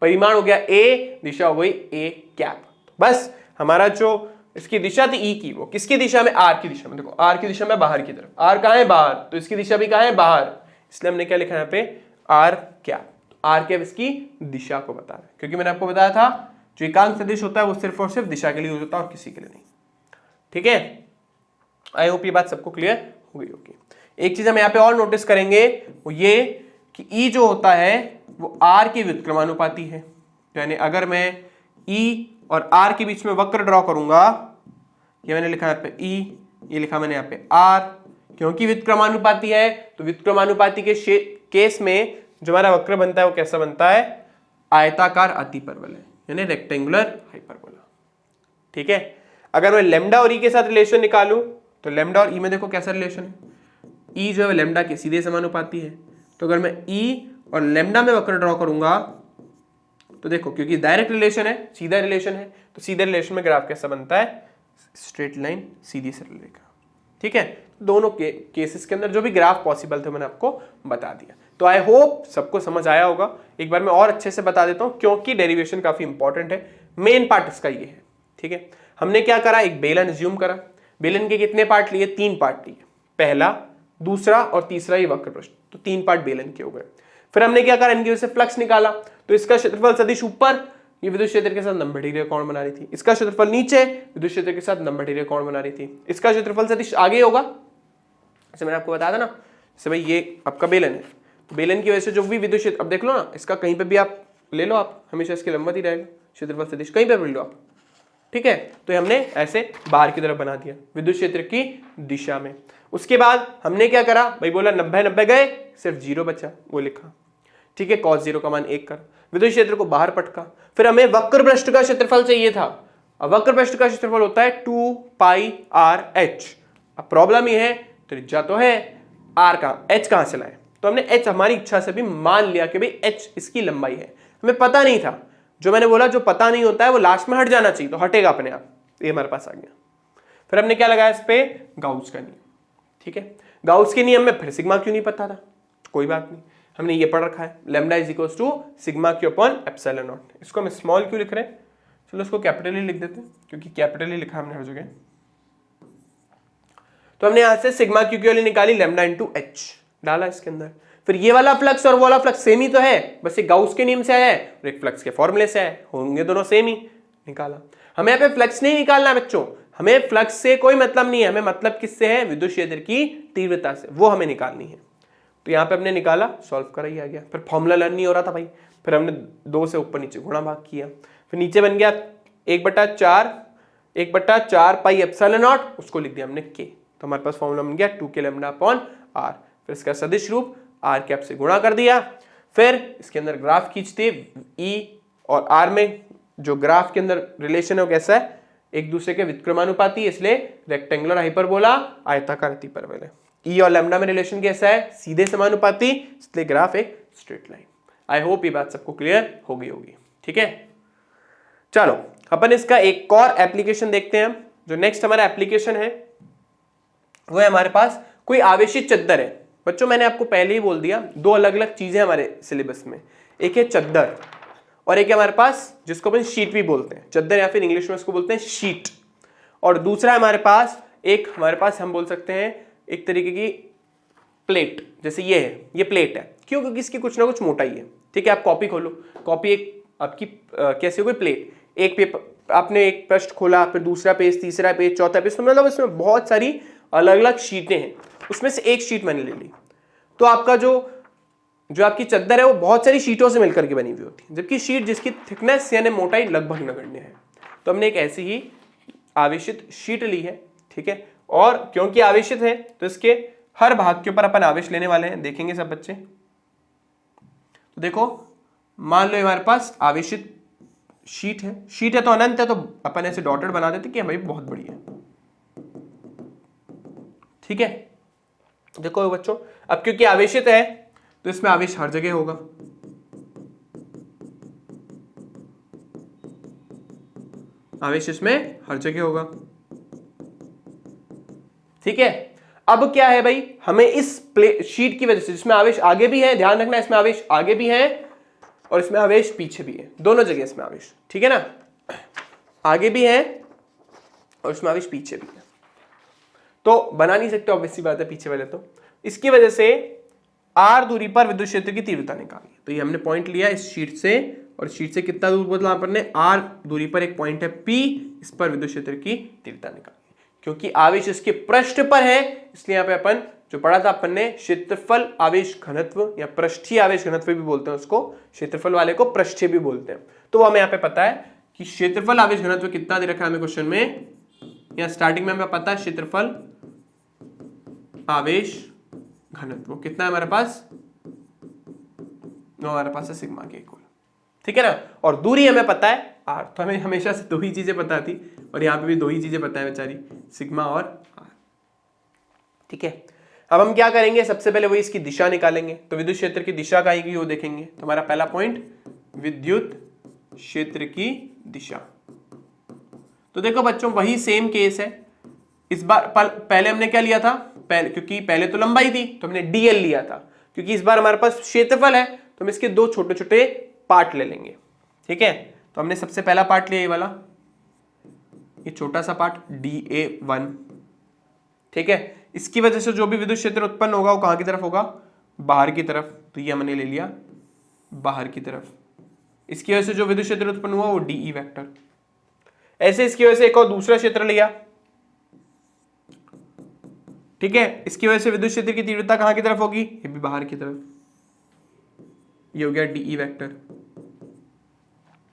[SPEAKER 1] परिमाण हो गया ए, दिशा हो गई ए कैप। बस हमारा जो इसकी दिशा थी ई की, वो किसकी दिशा में, आर की दिशा में। देखो आर की दिशा में बाहर की तरफ, आर कहां है बाहर, तो इसकी दिशा भी कहां है बाहर, इसलिए हमने क्या लिखा है यहाँ पे आर कैप। आर कैप इसकी दिशा को बता रहा है, क्योंकि मैंने आपको बताया था जो एकांक सदिश होता है वो सिर्फ और सिर्फ दिशा के लिए होता है और किसी के लिए नहीं। ठीक है, आई होप ये बात सबको क्लियर हो गई होगी। एक चीज हम यहाँ पे और नोटिस करेंगे वो ये कि ई जो होता है वो आर के व्युत्क्रमानुपाती है। यानी अगर मैं ई और आर के बीच में वक्र ड्रॉ करूंगा, ये मैंने लिखा यहाँ पे ई, ये लिखा मैंने यहाँ पे आर, क्योंकि व्युत्क्रमानुपाती है तो व्युत्क्रमानुपाती के केस में जो हमारा वक्र बनता है वो कैसा बनता है, आयताकार अतिपरवलय है, यानी रेक्टेंगुलर हाइपरबोला। ठीक है, अगर मैं लेमडा और ई के साथ रिलेशन निकालूं तो लेमडा और ई में देखो कैसा रिलेशन है, ई जो है लेमडा के सीधे समानुपाती है। तो अगर मैं ई और लेमडा में वक्र ड्रॉ करूंगा तो देखो क्योंकि डायरेक्ट रिलेशन है, सीधा रिलेशन है, तो सीधे रिलेशन में ग्राफ कैसा बनता है, स्ट्रेट लाइन, सीधी सरल रेखा। ठीक है, दोनों केसेस के अंदर जो भी ग्राफ पॉसिबल थे मैंने आपको बता दिया। तो आई होप सबको समझ आया होगा। एक बार मैं और अच्छे से बता देता हूं क्योंकि डेरिवेशन काफी इंपॉर्टेंट है। मेन पार्ट इसका ये है। ठीक है, हमने क्या करा, एक बेलन एज्यूम करा, बेलन के कितने पार्ट लिए, 3 पार्ट लिए, पहला, दूसरा और तीसरा ये वक्र पृष्ठ, तो 3 पार्ट बेलन के हो गए। फिर हमने क्या करा, इनकी वजह से फ्लक्स निकाला, तो इसका क्षेत्रफल सदिश ऊपर ये विद्युत क्षेत्र के साथ 90 डिग्री का कोण बना रही थी, इसका क्षेत्रफल नीचे विद्युत क्षेत्र के साथ 90 डिग्री का कोण बना रही थी, इसका क्षेत्रफल सदिश आगे होगा, जैसे मैंने आपको बताया था ना, जैसे भाई ये आपका बेलन है, तो बेलन की वजह से जो भी विद्युत क्षेत्र, अब देख लो ना, इसका कहीं पे भी आप ले लो, आप हमेशा इसके लंबवत ही रहेगा क्षेत्रफल सदिश, कहीं पे भी ले लो आप। ठीक है, तो हमने ऐसे बाहर की तरफ बना दिया विद्युत क्षेत्र की दिशा में। उसके बाद हमने क्या करा, भाई बोला 90 गए, सिर्फ 0 बचा, वो लिखा। ठीक है, cos 0 का मान 1 कर, विद्युत क्षेत्र को बाहर पटका। फिर हमें वक्र पृष्ठ का क्षेत्रफल चाहिए था। अब वक्र पृष्ठ का क्षेत्रफल होता है 2πrh। अब प्रॉब्लम ये है, त्रिज्या तो है, r का h कहां से लाए, तो हमने h हमारी इच्छा से भी मान लिया कि भाई h इसकी लंबाई है, हमें पता नहीं था। जो मैंने बोला जो पता नहीं होता है वो लास्ट में हट जाना चाहिए, तो हटेगा अपने आप, ये हमारे पास आ गया। फिर हमने क्या लगाया इस पे, गाउस का नियम। ठीक है, गाउस के नियम में फिर सिग्मा क्यों नहीं पता था, कोई बात नहीं, हमने ये पढ़ रखा है, lambda is equals to sigma Q upon epsilon naught. इसको हम स्मॉल क्यों लिख रहे हैं, चलो इसको कैपिटली लिख देते हैं, क्योंकि कैपिटली लिखा हमने हर जगह। तो हमने यहां से सिग्मा क्यू की वैल्यू निकाली, लैम्डा इंटू एच डाला इसके अंदर। फिर ये वाला फ्लक्स और वो वाला फ्लक्स सेम ही तो है, बस ये गाउस के नियम से आया है और एक फ्लक्स के फॉर्मूले से आया है, होंगे दोनों सेम ही, निकाला। हमें यहाँ पे फ्लक्स नहीं निकालना बच्चों, हमें फ्लक्स से कोई मतलब नहीं है, हमें मतलब किससे है, विद्युत क्षेत्र की तीव्रता से, वो हमें निकालनी है। तो यहाँ पे हमने निकाला, सॉल्व करा ही आ गया। फिर फॉर्मूला लर्न नहीं हो रहा था भाई, फिर हमने 2 से ऊपर नीचे गुणा भाग किया, फिर नीचे बन गया 1/4 पाई एप्सिलॉन नॉट, उसको लिख दिया हमने k, तो हमारे पास फॉर्मूला बन गया 2k लैम्डा अपॉन r। फिर इसका सदिश रूप r कैप से गुणा कर दिया। फिर इसके अंदर ग्राफ खींचते, e और r में जो ग्राफ के अंदर रिलेशन है वो कैसा है, एक दूसरे के व्युत्क्रमानुपाती, इसलिए रेक्टेंगुलर हाइपरबोला, आयताकार अतिपरवलय है। ई और लैम्डा में रिलेशन कैसा है, सीधे समानुपाती, इसलिए ग्राफ एक स्ट्रेट लाइन। आई होप ये बात सबको क्लियर हो गई होगी। ठीक है, चलो अपन इसका एक और एप्लीकेशन देखते हैं। जो नेक्स्ट हमारा एप्लीकेशन है वो है हमारे पास कोई आवेशित चद्दर है। बच्चों मैंने आपको पहले ही बोल दिया, 2 अलग अलग चीजें हमारे सिलेबस में, एक है चद्दर और एक है हमारे पास जिसको अपन शीट भी बोलते हैं, चद्दर या फिर इंग्लिश में उसको बोलते हैं शीट, और दूसरा हमारे पास हम बोल सकते हैं एक तरीके की प्लेट, जैसे ये है, ये प्लेट है, क्यों, क्योंकि इसकी कुछ ना कुछ मोटाई है। ठीक है, आप कॉपी खोलो, कॉपी एक आपकी कैसी हो गई प्लेट, एक पेपर आपने एक पृष्ठ खोला, फिर दूसरा पेज, तीसरा पेज, चौथा पेज, तो मतलब इसमें बहुत सारी अलग अलग शीटें हैं, उसमें से एक शीट मैंने ले ली, तो आपका जो आपकी चद्दर है वो बहुत सारी शीटों से मिलकर के बनी हुई होती है, जबकि शीट जिसकी थिकनेस यानी मोटाई लगभग नगण्य है, तो हमने एक ऐसी ही आवेशित शीट ली है, ठीक है। और क्योंकि आवेशित है तो इसके हर भाग के ऊपर अपन आवेश लेने वाले हैं, देखेंगे सब बच्चे। तो देखो मान लो हमारे पास आवेशित शीट है तो अनंत है, तो अपन ऐसे डॉटेड बना देते कि भाई बहुत बड़ी है, ठीक है। देखो बच्चों, अब क्योंकि आवेशित है तो इसमें आवेश हर जगह होगा, आवेश इसमें हर जगह होगा, ठीक है। अब क्या है भाई, हमें इस शीट की वजह से, जिसमें आवेश आगे भी है, ध्यान रखना इसमें आवेश आगे भी है और इसमें आवेश पीछे भी है, दोनों जगह इसमें आवेश, ठीक है ना, आगे भी है और इसमें आवेश पीछे भी है, तो बना नहीं सकते ऑब्वियसली बात है पीछे वाले, तो इसकी वजह से r दूरी पर विद्युत क्षेत्र की तीव्रता निकाली। तो ये हमने पॉइंट लिया इस शीट से, और शीट से कितना दूर बोला अपन ने, r दूरी पर एक पॉइंट है p, इस पर विद्युत क्षेत्र की तीव्रता निकाली। क्योंकि आवेश इसके पृष्ठ पर है, इसलिए यहाँ पे अपन जो पढ़ा था अपन ने, क्षेत्रफल आवेश घनत्व या पृष्ठीय आवेश घनत्व भी बोलते हैं उसको, क्षेत्रफल वाले को पृष्ठीय भी बोलते हैं, तो हमें यहाँ पे पता है कि क्षेत्रफल आवेश घनत्व कितना दे रखा है हमें क्वेश्चन में, या स्टार्टिंग में हमें पता है क्षेत्रफल आवेश घनत्व कितना है हमारे पास, हमारे पास है सिग्मा के इक्वल, ठीक है ना, और दूरी हमें पता है r, तो हमें हमेशा से दो ही चीजें पता थी, और यहाँ पे भी दो ही चीजें पता है बेचारी, सिग्मा और r, ठीक है। अब हम क्या करेंगे, सबसे पहले वही इसकी दिशा निकालेंगे, तो विद्युत क्षेत्र की दिशा क्या आएगी वो देखेंगे। तो हमारा पहला पॉइंट विद्युत क्षेत्र की दिशा, तो देखो बच्चों वही सेम केस है, इस बार पहले हमने क्या लिया था, क्योंकि पहले तो लंबाई थी तो हमने dl लिया था, क्योंकि इस बार हमारे पास क्षेत्रफल है तो हम इसके दो छोटे छोटे पार्ट ले लेंगे, ठीक है। तो हमने सबसे पहला पार्ट लिया ये वाला, ये छोटा सा पार्ट dA1, ठीक है। इसकी वजह से जो भी विद्युत क्षेत्र उत्पन्न होगा वो कहां की तरफ होगा, बाहर की तरफ, तो ये हमने ले लिया बाहर की तरफ। इसकी वजह से जो विद्युत क्षेत्र उत्पन्न हुआ वो dE वेक्टर। ऐसे इसकी वजह से एक और दूसरा क्षेत्र लिया, ठीक है। इसकी वजह से विद्युत क्षेत्र की तीव्रता कहां की तरफ होगी, ये भी बाहर की तरफ, ये हो गया dE वेक्टर।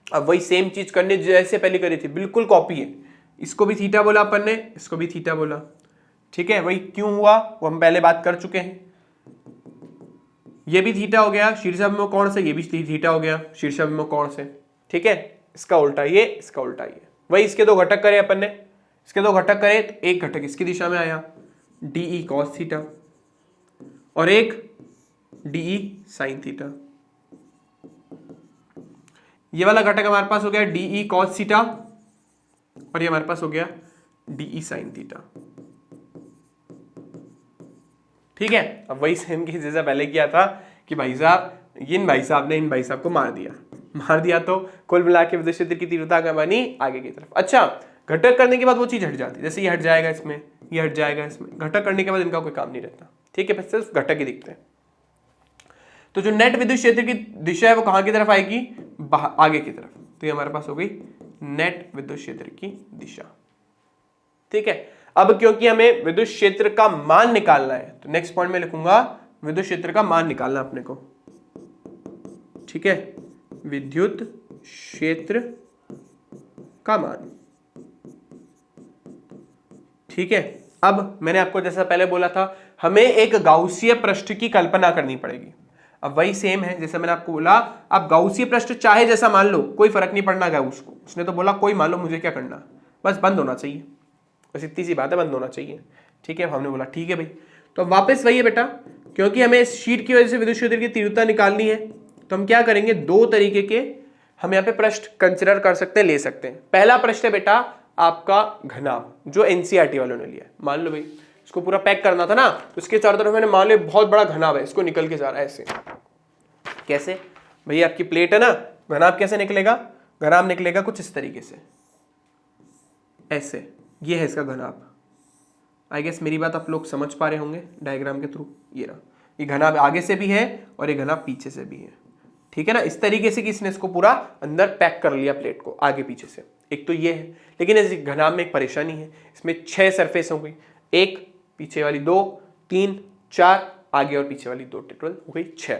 [SPEAKER 1] अब वही सेम चीज करने जैसे पहले करी थी, बिल्कुल कॉपी है, इसको भी थीटा बोला अपन ने, इसको भी थीटा बोला, ठीक है। वही क्यों हुआ वो हम पहले बात कर चुके हैं, ये भी थीटा हो गया शीर्षाभिमुख कोण से, ये भी थीटा हो गया शीर्षाभिमुख कोण से, ठीक है। इसका उल्टा ये, इसका उल्टा ये, वही इसके दो घटक करे अपन ने, इसके दो घटक करे तो एक घटक इसकी दिशा में आया dE cos थीटा और एक dE sin थीटा, ये वाला घटक हमारे पास हो गया dE cos थीटा और ये हमारे पास हो गया dE sin थीटा, ठीक है। अब वही सेम की जैसा पहले किया था कि भाई साहब इन भाई साहब ने इन भाई साहब को मार दिया, तो कुल मिला के विद्युत क्षेत्र की तीव्रता क्या बनी, आगे की तरफ। अच्छा, घटक करने के बाद वो चीज हट जाती है, जैसे ये हट जाएगा इसमें, ये हट जाएगा इसमें, घटक करने के बाद इनका कोई काम नहीं रहता, ठीक है, सिर्फ घटक ही दिखते हैं। तो जो नेट विद्युत क्षेत्र की दिशा है वो कहां की तरफ आएगी, आगे की तरफ, तो ये हमारे पास हो गई नेट विद्युत क्षेत्र की दिशा, ठीक है। अब क्योंकि हमें विद्युत क्षेत्र का मान निकालना है तो नेक्स्ट पॉइंट में लिखूंगा विद्युत क्षेत्र का मान निकालना अपने को, ठीक है, विद्युत क्षेत्र का मान, ठीक है। अब मैंने आपको जैसा पहले बोला था हमें एक गाउसीय पृष्ठ की कल्पना करनी पड़ेगी, अब वही सेम है जैसे मैंने आपको बोला, अब गाउसीय पृष्ठ चाहे जैसा मान लो, कोई फर्क नहीं पड़ना गाउस को, उसने तो बोला कोई मान लो, मुझे क्या करना, बस बंद होना चाहिए, बस इतनी सी बात है, बंद होना चाहिए, ठीक है। हमने बोला ठीक है भाई, तो वापस वही है बेटा, क्योंकि हमें इस शीट की वजह से विद्युत क्षेत्र की तीव्रता निकालनी है, तो हम क्या करेंगे, दो तरीके के हम यहाँ पे पृष्ठ कंसिडर कर सकते हैं, ले सकते हैं। पहला पृष्ठ है बेटा आपका घनाभ, जो एनसीईआरटी वालों ने लिया है। मान लो भाई इसको पूरा पैक करना था ना, तो इसके चारों तरफ मैंने मान लो बहुत बड़ा घनाभ है, इसको निकल के जा रहा है ऐसे, कैसे भैया, आपकी प्लेट है ना, घनाभ कैसे निकलेगा, घनाभ निकलेगा कुछ इस तरीके से, ऐसे, ये है इसका घनाभ। आई गेस मेरी बात आप लोग समझ पा रहे होंगे डायग्राम के थ्रू, ये रहा, ये घनाभ आगे से भी है और ये घनाभ पीछे से भी है, ठीक है ना। इस तरीके से कि इसने इसको पूरा अंदर पैक कर लिया प्लेट को आगे पीछे से। एक तो ये है, लेकिन इस घनाभ में एक परेशानी है, इसमें 6 सरफेस हो गई, एक पीछे वाली 2, 3, 4, आगे और पीछे वाली 2, टोटल हो गई 6।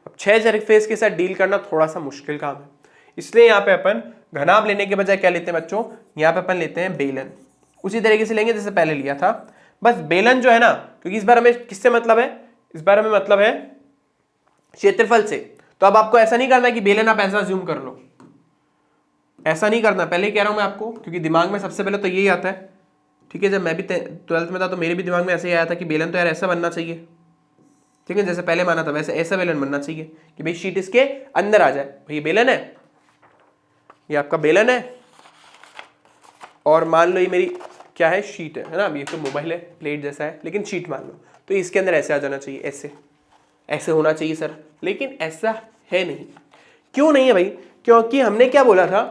[SPEAKER 1] अब 6 सरफेस के साथ डील करना थोड़ा सा मुश्किल काम है, इसलिए यहाँ पे अपन घनाभ लेने के बजाय क्या लेते हैं बच्चों, यहाँ पे अपन लेते हैं बेलन। उसी तरीके से लेंगे जैसे पहले लिया था, बस बेलन जो है ना, क्योंकि इस बार हमें किससे मतलब है, इस बार हमें मतलब है क्षेत्रफल से। तो अब आपको ऐसा नहीं करना है कि बेलन आप ऐसा अज्यूम कर लो, ऐसा नहीं करना, पहले कह रहा हूं मैं आपको, क्योंकि दिमाग में सबसे पहले तो यही आता है। ठीक है, जब मैं भी 12th में था तो मेरे भी दिमाग में ऐसे ही आया था कि बेलन तो यार ऐसा बनना चाहिए। ठीक है, जैसे पहले माना था वैसे ऐसा बेलन बनना चाहिए कि भाई शीट इसके अंदर आ जाए। भाई बेलन है, ये आपका बेलन है, और मान लो ये मेरी क्या है, शीट है ना। अब ये तो मोबाइल है, प्लेट जैसा है, लेकिन शीट मान लो, तो इसके अंदर ऐसे आ जाना चाहिए, ऐसे ऐसे होना चाहिए सर, लेकिन ऐसा है नहीं। क्यों नहीं है भाई, क्योंकि हमने क्या बोला था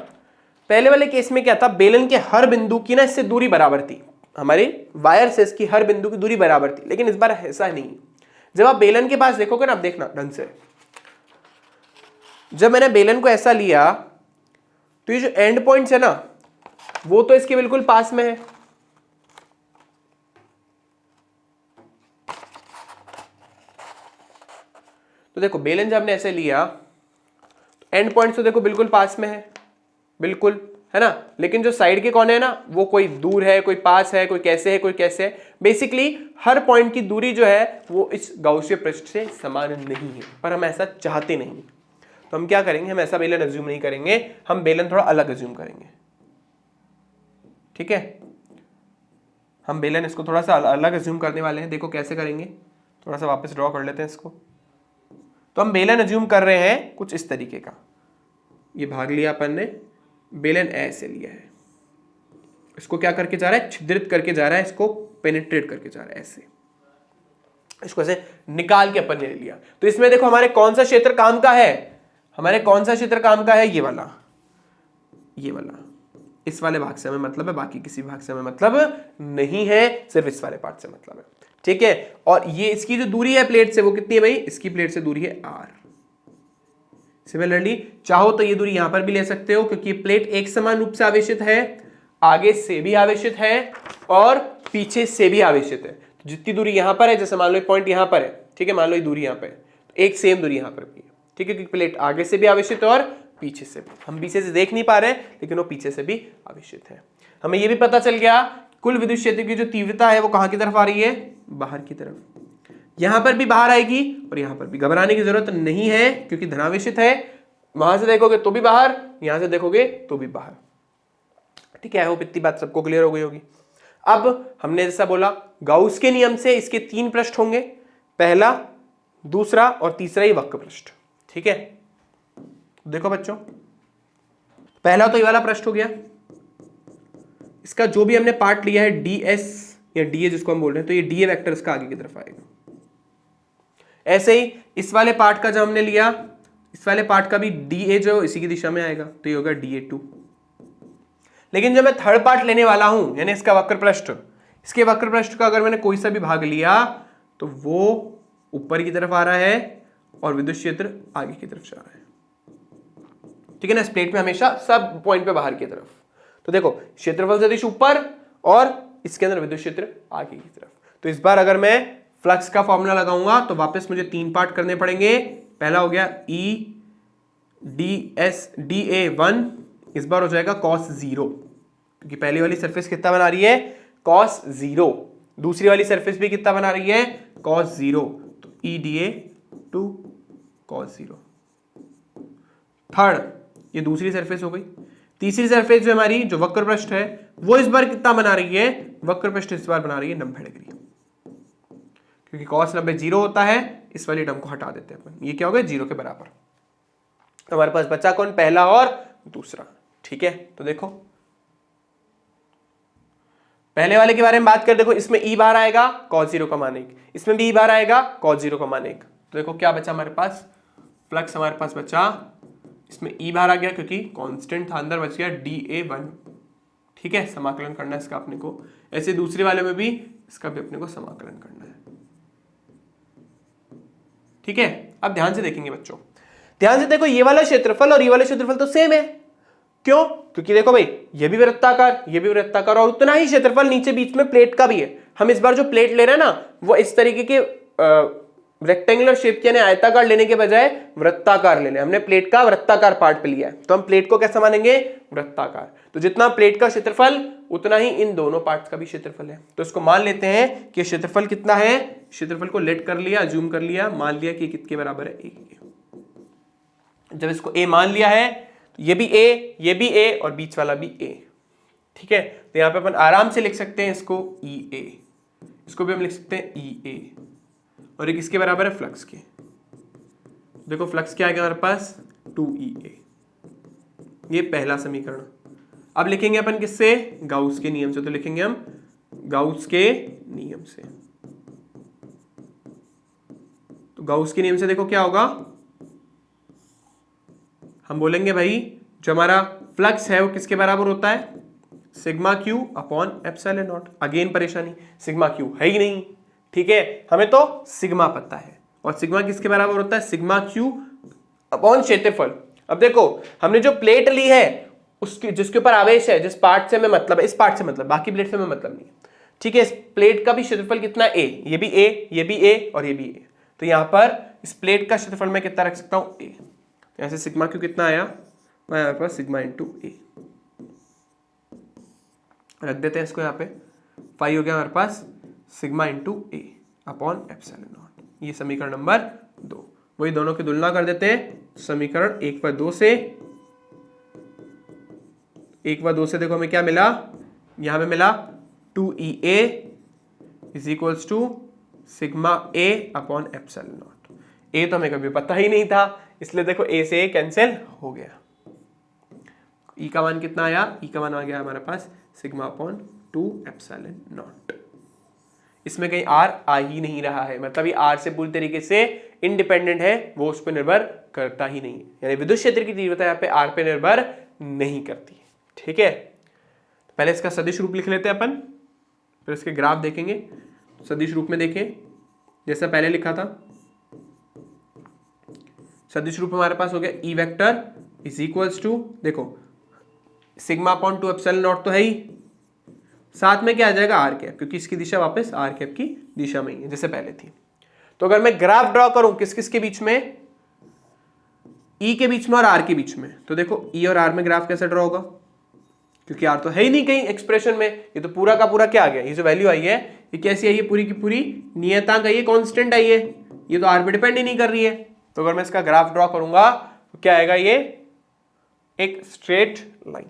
[SPEAKER 1] पहले वाले केस में, क्या था, बेलन के हर बिंदु की ना इससे दूरी बराबर थी, हमारी वायर से इसकी हर बिंदु की दूरी बराबर थी। लेकिन इस बार ऐसा नहीं, जब आप बेलन के पास देखोगे ना, आप देखना ढंग से, जब मैंने बेलन को ऐसा लिया तो ये जो एंड पॉइंट्स है ना, वो तो इसके बिल्कुल पास में है। तो देखो बेलन जब हमने ऐसे लिया तो एंड पॉइंट्स तो देखो बिल्कुल पास में है, बिल्कुल, है ना। लेकिन जो साइड के कोने है ना, वो कोई दूर है, कोई पास है, कोई कैसे है, कोई कैसे है। बेसिकली हर पॉइंट की दूरी जो है वो इस गाउसीय पृष्ठ से समान नहीं है, पर हम ऐसा चाहते नहीं। तो हम क्या करेंगे, हम ऐसा बेलन अज्यूम नहीं करेंगे, हम बेलन थोड़ा अलग अज्यूम करेंगे। ठीक है, हम बेलन इसको थोड़ा सा अलग अज्यूम करने वाले हैं। देखो कैसे करेंगे, थोड़ा सा वापस ड्रॉ कर लेते हैं इसको। तो हम बेलन अज्यूम कर रहे हैं कुछ इस तरीके का, ये भाग लिया अपन ने, बेलन ऐसे लिया है, इसको क्या करके जा रहा है, छिद्रित करके जा रहा है, इसको पेनिट्रेट करके जा रहा है, ऐसे इसको ऐसे निकाल के अपन ने लिया। तो इसमें देखो हमारे कौन सा क्षेत्र काम का है, हमारे कौन सा क्षेत्र काम का है, ये वाला, ये वाला, इस वाले भाग से हमें मतलब है, बाकी किसी भाग से हमें मतलब नहीं है, सिर्फ इस वाले पार्ट से मतलब है। ठीक है, और ये इसकी जो दूरी है प्लेट से वो कितनी है भाई, इसकी प्लेट से दूरी है r। सिमिलरली चाहो तो ये दूरी यहां पर भी ले सकते हो, क्योंकि प्लेट एक समान रूप से आवेशित है, आगे से भी आवेशित है और पीछे से भी आवेशित है। तो जितनी दूरी यहां पर है, जैसे मान लो पॉइंट यहां पर है, ठीक है, मान लो ये दूरी यहां पर है, तो एक सेम दूरी यहां पर भी है। ठीक है, क्योंकि प्लेट आगे से भी आवेशित है और पीछे से भी, हम पीछे से देख नहीं पा रहे लेकिन वो पीछे से भी आवेशित है। हमें ये भी पता चल गया कुल विद्युत क्षेत्र की जो तीव्रता है वो कहां की तरफ आ रही है, बाहर की तरफ। यहां पर भी बाहर आएगी और यहां पर भी। घबराने की जरूरत नहीं है, क्योंकि धनावेशित है, वहां से देखोगे तो भी बाहर, यहां से देखोगे तो भी बाहर। ठीक है, आई होप इतनी बात सबको क्लियर हो गई होगी। अब हमने जैसा बोला गाउस के नियम से इसके 3 पृष्ठ होंगे, पहला, दूसरा और तीसरा ही वक्र पृष्ठ। ठीक है, देखो बच्चों, पहला तो ये वाला पृष्ठ हो गया, इसका जो भी हमने पार्ट लिया है ds या dA जिसको हम बोल रहे हैं, तो ये dA वेक्टर इसका आगे की तरफ आएगा। ऐसे ही इस वाले पार्ट का जो हमने लिया, इस वाले पार्ट का भी dA जो इसी की दिशा में आएगा, तो ये होगा dA2। लेकिन जो मैं थर्ड पार्ट लेने वाला हूं, यानी इसका वक्र पृष्ठ, इसके वक्र पृष्ठ का अगर मैंने कोई सा भी भाग लिया तो वो ऊपर की तरफ आ रहा है और विद्युत क्षेत्र आगे की तरफ जा रहा है। ठीक है ना, इस प्लेट में हमेशा सब पॉइंट पे बाहर की तरफ। तो देखो क्षेत्रफल सदिश ऊपर और इसके अंदर विद्युत क्षेत्र आगे की तरफ। तो इस बार अगर मैं फ्लक्स का फॉर्मूला लगाऊंगा तो वापस मुझे 3 पार्ट करने पड़ेंगे। पहला हो गया E ds dA1, इस बार हो जाएगा cos 0, क्योंकि पहली वाली सरफेस कितना बना रही है, cos 0, दूसरी वाली सरफेस भी कितना बना रही है, cos 0, तो E dA2 cos 0। थर्ड, ये दूसरी सरफेस हो गई। तीसरी सरफेस जो हमारी जो वक्र पृष्ठ है वो इस बार कितना बना रही है, वक्र पृष्ठ इस बार बना रही है 90 डिग्री, क्योंकि cos 90 0 होता है, इस वाली टर्म को हटा देते हैं अपन, ये क्या हो गया 0 के बराबर। हमारे पास बचा कौन, पहला और दूसरा। ठीक है, तो देखो पहले वाले के बारे में बात कर, देखो इसमें E बार आएगा cos 0 का मान 1, इसमें भी E बार आएगा cos 0 का मान 1। तो देखो क्या बचा हमारे पास, फ्लक्स हमारे पास बचा, इसमें E बाहर आ गया क्योंकि कांस्टेंट था, अंदर बच गया dA1। ठीक है, समाकलन करना है इसका अपने को। ऐसे दूसरे वाले में भी इसका भी अपने को समाकलन करना है। ठीक है, अब ध्यान से देखेंगे बच्चों, ध्यान से देखो, ये वाला क्षेत्रफल और ये वाला क्षेत्रफल तो सेम है। क्यों? क्योंकि देखो भाई, ये भी वृत्ताकार, ये भी वृत्ताकार, और उतना ही क्षेत्रफल नीचे बीच में प्लेट का भी है। हम इस बार जो प्लेट ले रहे हैं ना, वो इस तरीके के रेक्टेंगुलर शेप के, यानी आयताकार लेने के बजाय वृत्ताकार ले लें। हमने प्लेट का वृत्ताकार पार्ट पे लिया है, तो हम प्लेट को कैसा मानेंगे? वृत्ताकार। तो जितना प्लेट का क्षेत्रफल उतना ही इन दोनों पार्ट्स का भी क्षेत्रफल है। तो इसको मान लेते हैं कि क्षेत्रफल कितना है। क्षेत्रफल को लेट कर लिया, जूम कर लिया, मान लिया कि कितने बराबर है? ए। जब इसको ए मान लिया है, तो ये भी ए, ये भी ए, और बीच वाला भी ए। ठीक है, तो यहां पे अपन आराम से लिख सकते हैं इसको ई ए, इसको भी हम लिख सकते हैं ई ए, और एक इसके बराबर है फ्लक्स के। देखो फ्लक्स क्या आ गया हमारे पास? 2EA। ये पहला समीकरण। अब लिखेंगे अपन किससे? गाउस के नियम से। तो लिखेंगे हम गाउस के नियम से। तो गाउस के नियम से देखो क्या होगा, हम बोलेंगे भाई जो हमारा फ्लक्स है वो किसके बराबर होता है? Sigma Q upon epsilon not. Again परेशानी, सिग्मा क्यू है ही नहीं। ठीक है, हमें तो सिग्मा पता है, और सिग्मा किसके बराबर होता है? सिग्मा क्यू अपॉन क्षेत्रफल। अब देखो, हमने जो प्लेट ली है उसकी, जिसके ऊपर आवेश है, जिस पार्ट से हमें मतलब है, इस पार्ट से मतलब, बाकी प्लेट से हमें मतलब नहीं है। ठीक है, इस प्लेट का भी क्षेत्रफल कितना? ए, ये भी ए, ये भी ए, और ये भी ए। तो यहां पर इस प्लेट का क्षेत्रफल मैं कितना रख सकता हूं? ए। ऐसे सिग्मा क्यू कितना आया? हमारे पास सिग्मा इंटू ए। रख देते हैं इसको यहाँ पे। 5 हो गया हमारे पास sigma into A upon epsilon naught. ये समीकरण नंबर 2। वही दोनों की तुलना कर देते हैं। समीकरण 1 व 2 से, 1 व 2 से देखो हमें क्या मिला? यहां में मिला 2EA is equals to sigma A upon epsilon naught. ए तो हमें कभी पता ही नहीं था, इसलिए देखो ए से ए कैंसिल हो गया। ई का मान कितना आया? ई का मान आ गया हमारे पास सिग्मा अपॉन 2 एप्सिलॉन नॉट। इसमें कहीं आर आ ही नहीं रहा है, मतलब ये आर से पूरी तरीके से इंडिपेंडेंट है, वो उस पर निर्भर करता ही नहीं है। यानी विद्युत क्षेत्र की तीव्रता यहाँ पे आर पे निर्भर नहीं करती है। ठीक है, पहले इसका सदिश रूप लिख लेते हैं अपन, फिर इसके ग्राफ देखेंगे। सदिश रूप में देखें, जैसा पहले लिखा था, सदिश रूप हमारे पास हो गया E vector is equals to, देखो सिग्मा अपॉन 2 एप्सिलॉन नॉट तो है ही, साथ में क्या आ जाएगा? आर कैप, क्योंकि इसकी दिशा वापस आर कैप की दिशा में ही है जैसे पहले थी। तो अगर मैं ग्राफ ड्रॉ करूं किस किस के बीच में? ई के बीच में और आर के बीच में। तो देखो ई और आर में ग्राफ कैसे ड्रॉ होगा? क्योंकि आर तो है ही नहीं कहीं एक्सप्रेशन में, ये तो पूरा का पूरा क्या आ गया? ये जो वैल्यू आई है ये कैसी आई है? पूरी की पूरी नियतांक आई है, कांस्टेंट आई है, ये तो आर पे डिपेंड ही नहीं कर रही है। तो अगर मैं इसका ग्राफ ड्रॉ करूंगा तो क्या आएगा? ये एक स्ट्रेट लाइन।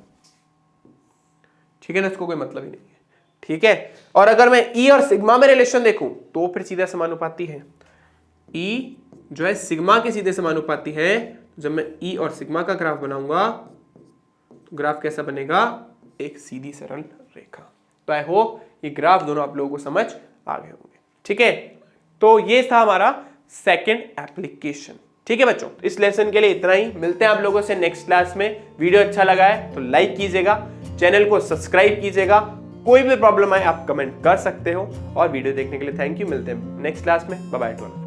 [SPEAKER 1] ठीक है ना, इसको कोई मतलब ही नहीं है। ठीक है, और अगर मैं ई और सिग्मा में रिलेशन देखूं तो फिर सीधा समानुपाती है। ई जो है सिग्मा के सीधे समानुपाती है। जब मैं ई और सिग्मा का ग्राफ बनाऊंगा तो ग्राफ कैसा बनेगा? एक सीधी सरल रेखा। तो आई होप ये ग्राफ दोनों आप लोगों को समझ आ गए होंगे। ठीक है, तो ये था हमारा सेकंड एप्लीकेशन। ठीक है बच्चों, इस लेसन के लिए इतना ही। मिलते हैं आप लोगों से नेक्स्ट क्लास में। वीडियो अच्छा लगा है तो लाइक कीजिएगा, चैनल को सब्सक्राइब कीजिएगा। कोई भी प्रॉब्लम आए आप कमेंट कर सकते हो, और वीडियो देखने के लिए थैंक यू। मिलते हैं नेक्स्ट क्लास में। Bye bye.